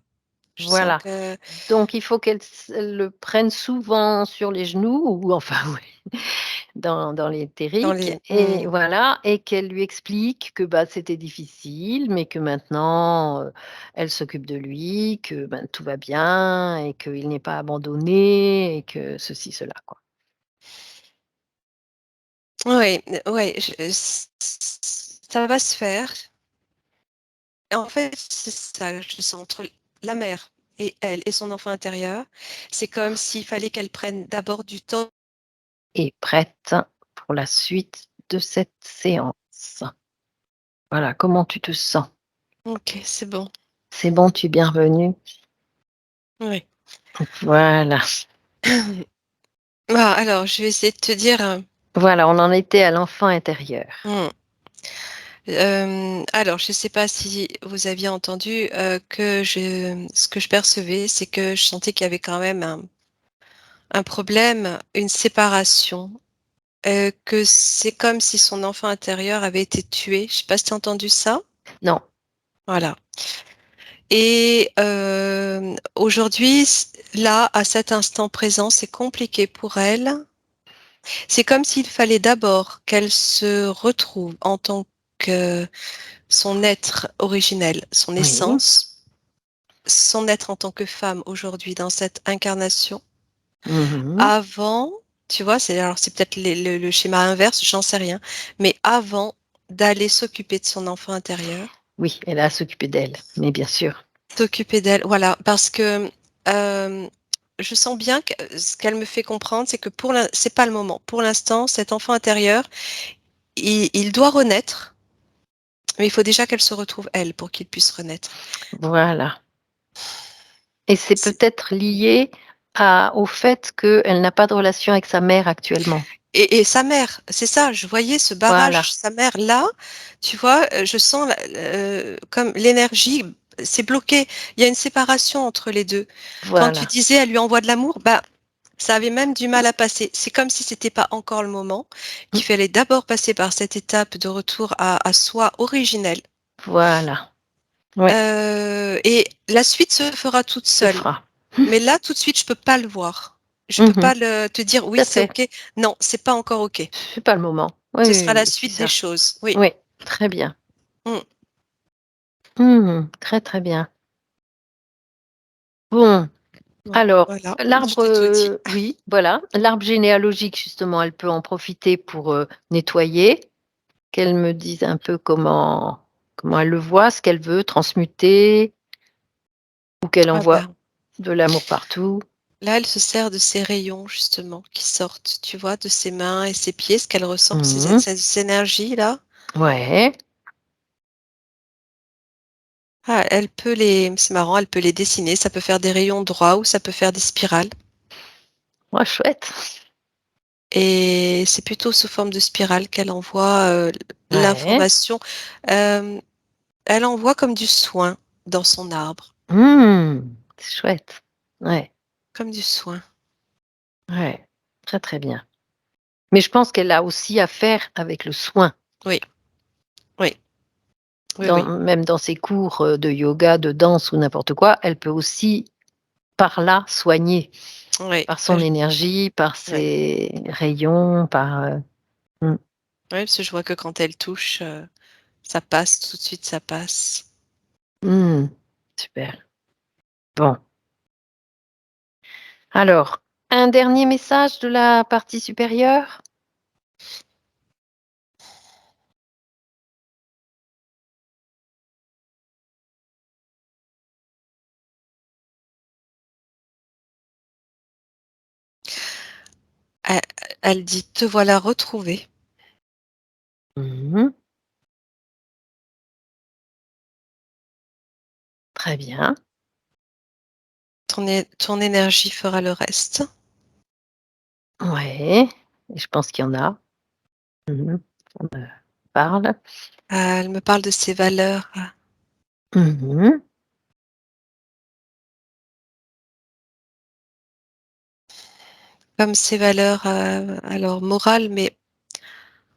Je sens Voilà, que donc il faut elle le prenne souvent sur les genoux ou enfin, oui, dans dans l'éthérique les et voilà et qu'elle lui explique que, bah, c'était difficile, mais que maintenant, elle s'occupe de lui, que, ben, tout va bien et qu'il n'est pas abandonné et que ceci, cela, quoi. ouais, ouais, ça va se faire. En fait, c'est ça, je sens entre la mère et elle et son enfant intérieur, c'est comme s'il fallait qu'elle prenne d'abord du temps. Et prête pour la suite de cette séance. Voilà, comment tu te sens? OK, c'est bon. C'est bon, tu es bienvenue. Oui. Voilà. Bah, alors je vais essayer de te dire, Voilà, on en était à l'enfant intérieur. mmh, alors je ne sais pas si vous aviez entendu, que ce que je percevais, c'est que je sentais qu'il y avait quand même un problème, une séparation, que c'est comme si son enfant intérieur avait été tué. Je ne sais pas si tu as entendu ça? Non, Voilà. Et aujourd'hui, là, à cet instant présent, c'est compliqué pour elle. C'est comme s'il fallait d'abord qu'elle se retrouve en tant que son être originel, son oui. essence, son être en tant que femme aujourd'hui dans cette incarnation, Mmh. avant, tu vois, c'est peut-être le schéma inverse, j'en sais rien, mais avant d'aller s'occuper de son enfant intérieur, Oui, elle a à s'occuper d'elle, mais bien sûr. s'occuper d'elle, voilà, parce que euh, je sens bien que ce qu'elle me fait comprendre, c'est que c'est pas le moment. Pour l'instant, cet enfant intérieur, il doit renaître, mais il faut déjà qu'elle se retrouve elle pour qu'il puisse renaître. Voilà, et c'est C'est- peut-être lié à au fait qu'elle n'a pas de relation avec sa mère actuellement. Et sa mère, c'est ça, je voyais ce barrage, Voilà, sa mère là, tu vois, je sens comme l'énergie, c'est bloqué. Il y a une séparation entre les deux. Quand tu voilà. disais, elle lui envoie de l'amour, bah, ça avait même du mal à passer. C'est comme si c'était pas encore le moment, Mmh, qu'il fallait d'abord passer par cette étape de retour à soi originel. voilà. Oui, Et la suite se fera toute se seule. fera. Mais là, tout de suite, je peux pas le voir. Je peux Mmh. pas te dire Tout oui, à c'est fait. OK. Non, c'est pas encore OK. C'est pas le moment. Oui, Ce oui, sera la oui, c'est suite des ça. choses. Oui. Oui, très bien. Mmh. Mmh, très, très bien. Bon, Bon, alors voilà, je l'arbre, t'ai tout dit. oui, voilà, l'arbre généalogique justement, elle peut en profiter pour, nettoyer, qu'elle me dise un peu comment elle le voit, ce qu'elle veut transmuter ou qu'elle Ah envoie ben, de l'amour partout. là, elle se sert de ces rayons justement qui sortent, tu vois, de ses mains et ses pieds, ce qu'elle ressent, Mmh. ces énergies-là. Ouais. Ah, c'est marrant, elle peut les dessiner. Ça peut faire des rayons droits ou ça peut faire des spirales. Ouais, chouette. Et c'est plutôt sous forme de spirale qu'elle envoie Ouais. l'information. Euh, Elle envoie comme du soin dans son arbre, Mmh, c'est chouette. Ouais, comme du soin. ouais, très, très bien. Mais je pense qu'elle a aussi à faire avec le soin. Oui, oui, oui, Dans oui, même dans ses cours, de yoga, de danse ou n'importe quoi, elle peut aussi, par là, soigner. oui. Par son énergie, par Ouais, ses rayons, par, mmh, ouais, parce que je vois que quand elle touche, ça passe, tout de suite ça passe. mmh, super. Bon, alors, un dernier message de la partie supérieure? Elle elle dit: «Te voilà retrouvé, Mmh mh. Très bien. ton énergie fera le reste». Ouais, et je pense qu'il y en a. Mmh mh. On me parle. Elle me parle de ses valeurs, Mmh mh. comme ses valeurs, alors morales, mais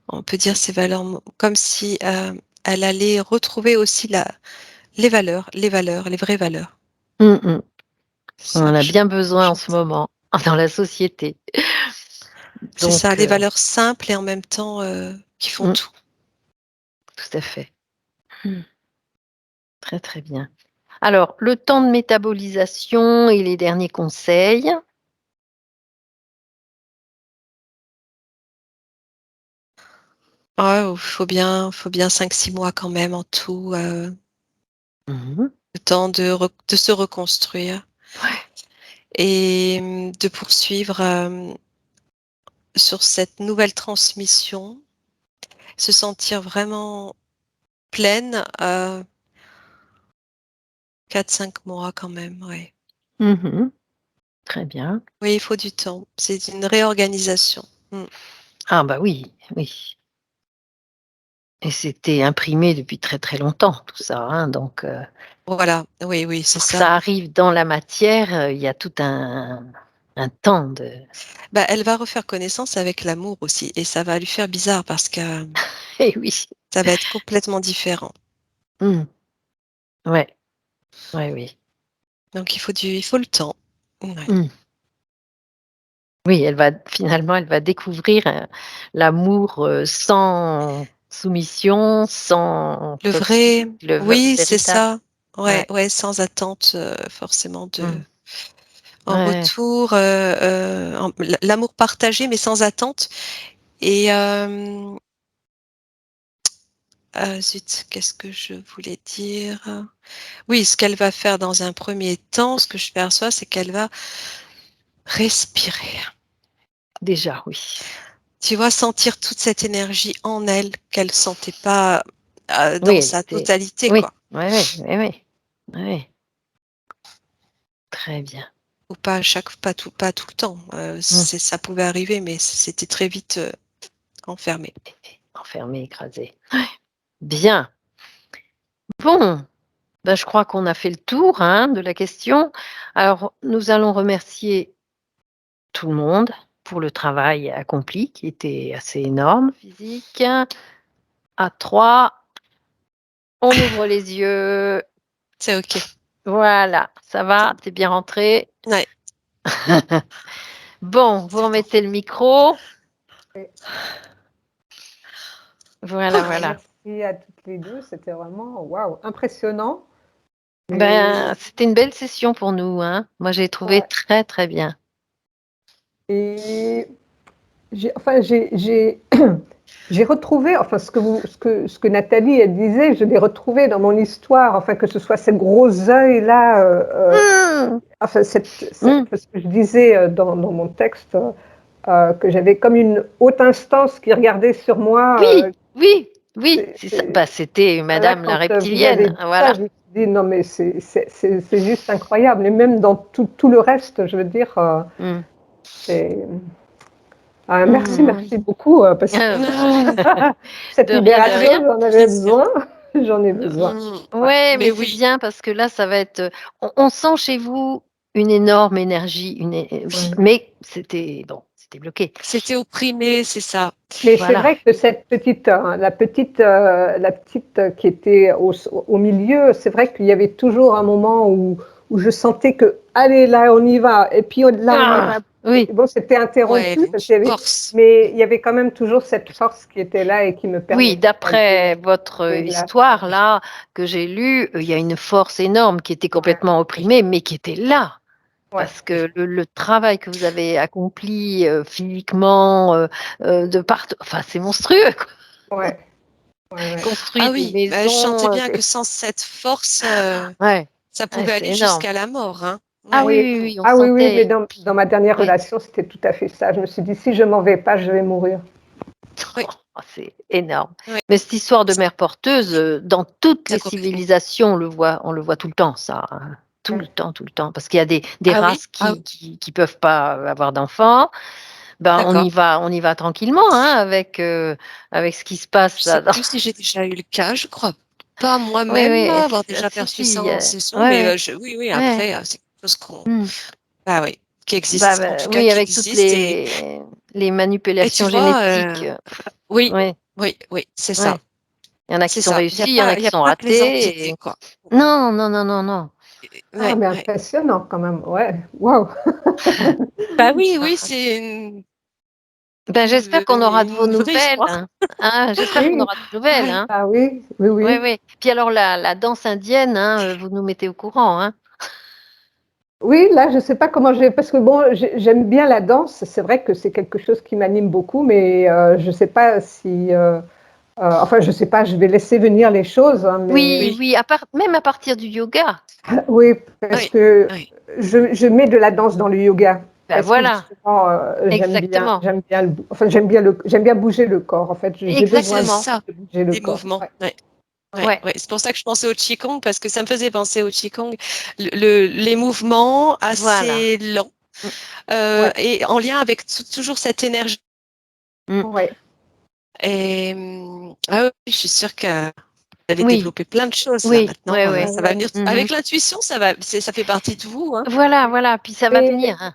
on peut dire ses valeurs comme si, elle allait retrouver aussi les vraies valeurs. Mmh mh. C'est On ça en que a bien besoin en je ce moment dans la société. C'est ça, Donc les valeurs simples et en même temps, qui font mmh, tout. tout à fait. Mmh. Très, très bien. Alors, le temps de métabolisation et les derniers conseils. Ouais, faut bien 5-6 mois quand même en tout, Mmh mh. le temps de se reconstruire Ouais. et de poursuivre, sur cette nouvelle transmission, se sentir vraiment pleine, 4-5 mois quand même, ouais. Mmh. Très bien. Oui, il faut du temps. C'est une réorganisation. Mmh. Ah bah oui, oui et c'était imprimé depuis très, très longtemps tout ça, hein, donc Voilà, oui, oui, c'est pour que ça. ça arrive dans la matière, il y a tout un temps de Bah, elle va refaire connaissance avec l'amour aussi et ça va lui faire bizarre parce que eh oui. ça va être complètement différent. Mmh. Ouais, ouais, oui. Donc il faut le temps. Ouais. Mmh. Oui, elle va découvrir, l'amour, sans soumission, sans Le vrai, toxique, le oui, c'est véritable. ça. Ouais, Ouais. ouais, sans attente, forcément Mmh. en Ouais, retour, l'amour partagé mais sans attente et zut, qu'est-ce que je voulais dire? Oui, ce qu'elle va faire dans un premier temps, ce que je perçois, c'est qu'elle va respirer. déjà, oui. Tu vois? Sentir toute cette énergie en elle qu'elle sentait pas, Oui, dans elle sa était totalité, oui, quoi. ouais, ouais, ouais, ouais. Ouais, très bien. Ou pas tout le temps, Mmh. ça pouvait arriver, mais c'était très vite, enfermé. Enfermée, écrasée. Bien. Bon, bah, je crois qu'on a fait le tour, hein, de la question. Alors, nous allons remercier tout le monde pour le travail accompli qui était assez énorme. Physique. À 3, on ouvre les yeux. C'est OK. Voilà, ça C'est va? bon. Tu es bien rentré. Ouais, Bon, vous c'est bon. remettez le micro. Et Voilà, bah, voilà. merci à toutes les 2, c'était vraiment waouh, impressionnant Ben, et c'était une belle session pour nous, hein. Moi, j'ai trouvé ouais très, très bien. et j'ai j'ai retrouvé, enfin ce que Nathalie, elle disait, je l'ai retrouvé dans mon histoire, enfin que ce soit ces gros œils-là, Mmh. enfin Mmh. parce que je disais, dans mon texte, que j'avais comme une haute instance qui regardait sur moi, Oui, oui, oui, c'est c'est ça. c'est Bah, c'était voilà, madame la quand, vous avez reptilienne, dit ça, voilà. je me suis dit: «Non, mais c'est juste incroyable» et même dans tout le reste, je veux dire, Mmh. c'est merci, Mmh. merci beaucoup, parce que cette De libération, rien. j'en avais Plaisir. besoin, j'en ai besoin. Mmh, Ouais, Ouais, mais mais c'est oui, bien parce que là, ça va être, on sent chez vous une énorme énergie, ouais. mais c'était bon, c'était bloqué. c'était opprimé, c'est ça. Mais c'est Voilà. vrai que cette petite, la petite, qui était au milieu, c'est vrai qu'il y avait toujours un moment où je sentais que: «Allez, là, on y va» et puis là, on y Ah! va et Oui, bon, c'était Ouais, interrompu une parce qu'il y avait force. mais il y avait quand même toujours cette force qui était là et qui me oui, permettait d'après votre, de glace. histoire là, que j'ai lue, il y a une force énorme qui était Ouais, complètement opprimée, mais qui était là. ouais, Parce que le travail que vous avez accompli, physiquement, de part enfin, c'est monstrueux quoi. ouais, ouais, ouais. Ah Construire des oui, bah, je sentais maisons, bien que sans cette force, ouais, ça ouais, pouvait c'est aller énorme. jusqu'à la mort, hein. Ah Ouais. oui, Oui, oui, Mmh. oui, on ah oui, oui, mais sentait dans ma dernière oui. relation, c'était tout à fait ça. Je me suis dit: «Si je m'en vais pas, je vais mourir». Oui, Oh, c'est énorme. oui, Mais cette histoire de ça mère porteuse, dans toutes les ça complètement. civilisations, on le voit tout le temps ça, hein. Tout le Ouais. temps, tout le temps. Parce qu'il y a des Ah oui? races Ah oui, qui peuvent pas avoir d'enfants. Ben, d'accord. on y va tranquillement, hein, avec ce qui se passe Je sais là dans plus si j'ai déjà eu le cas, je crois pas oui, moi-même oui, avoir déjà si, perçu si, ça en session, ouais, mais ouais, oui, oui, ouais. après, c'est quelque chose qu'on Mmh. bah oui, qui existe, en tout cas Oui, qui avec toutes existe les et tu manipulations vois, génétiques, oui, ouais, oui, oui, c'est ça, ouais. Il y en a qui c'est sont ça. réussis, il y en a Il qui y a sont pas que les ratés entités, et quoi. non, non, non, non, non. Ah, Ouais, mais ouais. impressionnant quand même, ouais, waouh! Bah oui, oui, Ah, c'est Ben, j'espère qu'on aura de vos une vraie nouvelles, histoire. hein. Hein, j'espère qu'on oui, aura des nouvelles, hein. ah oui, oui, Oui, oui. oui. Puis alors la danse indienne, hein, vous nous mettez au courant, hein. Oui, là, je sais pas comment j'ai parce que bon, j'aime bien la danse, c'est vrai que c'est quelque chose qui m'anime beaucoup, mais je sais pas si, enfin, je sais pas, je vais laisser venir les choses, hein, mais Oui, Oui, oui, même à partir du yoga. oui, parce oui, que oui. je mets de la danse dans le yoga Ben parce que voilà, justement, exactement, enfin, j'aime bien bouger le corps, en fait, j'ai besoin C'est exactement. ça, de bouger le des corps. mouvements, Ouais, ouais. Ouais. C'est pour ça que je pensais au Qigong, parce que ça me faisait penser au Qigong. Les mouvements assez lents, et en lien avec toujours cette énergie. Ouais. Et je suis sûre que vous avez développé plein de choses là maintenant. Ça va venir avec l'intuition, ça fait partie de vous. Hein. Voilà, puis ça va venir. Hein.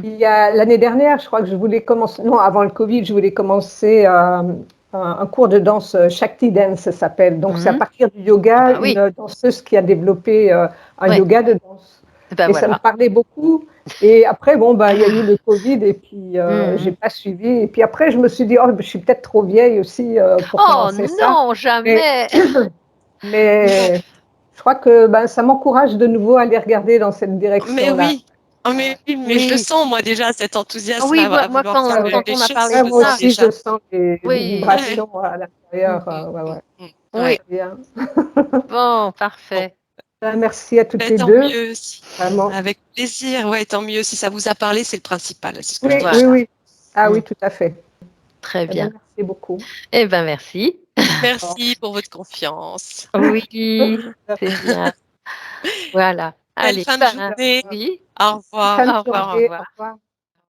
Il y a l'année dernière, je crois que je voulais commencer, non, avant le Covid, je voulais commencer un cours de danse, Shakti Dance, ça s'appelle. Donc, c'est à partir du yoga, une danseuse qui a développé un yoga de danse. Et ça me parlait beaucoup. Et après, il y a eu le Covid et puis j'ai pas suivi. Et puis après, je me suis dit, je suis peut-être trop vieille aussi pour commencer ça. Oh non, jamais. Mais je crois que ça m'encourage de nouveau à aller regarder dans cette direction-là. Mais oui. Mais je le sens, moi, déjà, cet enthousiasme à moi, vouloir faire quand les on a choses. parlé de moi ça, aussi, je sens des vibrations à l'intérieur. Oui. Bien. Bon, parfait. Merci à toutes les tant deux. Mieux aussi. Avec plaisir. Ouais, tant mieux. Si ça vous a parlé, c'est le principal. C'est ce que oui. Ah oui, tout à fait. Très bien. Merci beaucoup. Eh bien, merci. Merci pour votre confiance. Oui, c'est bien. Voilà. Belle Allez, fin de journée. oui. Au revoir. Bonne Au revoir. journée. Au revoir.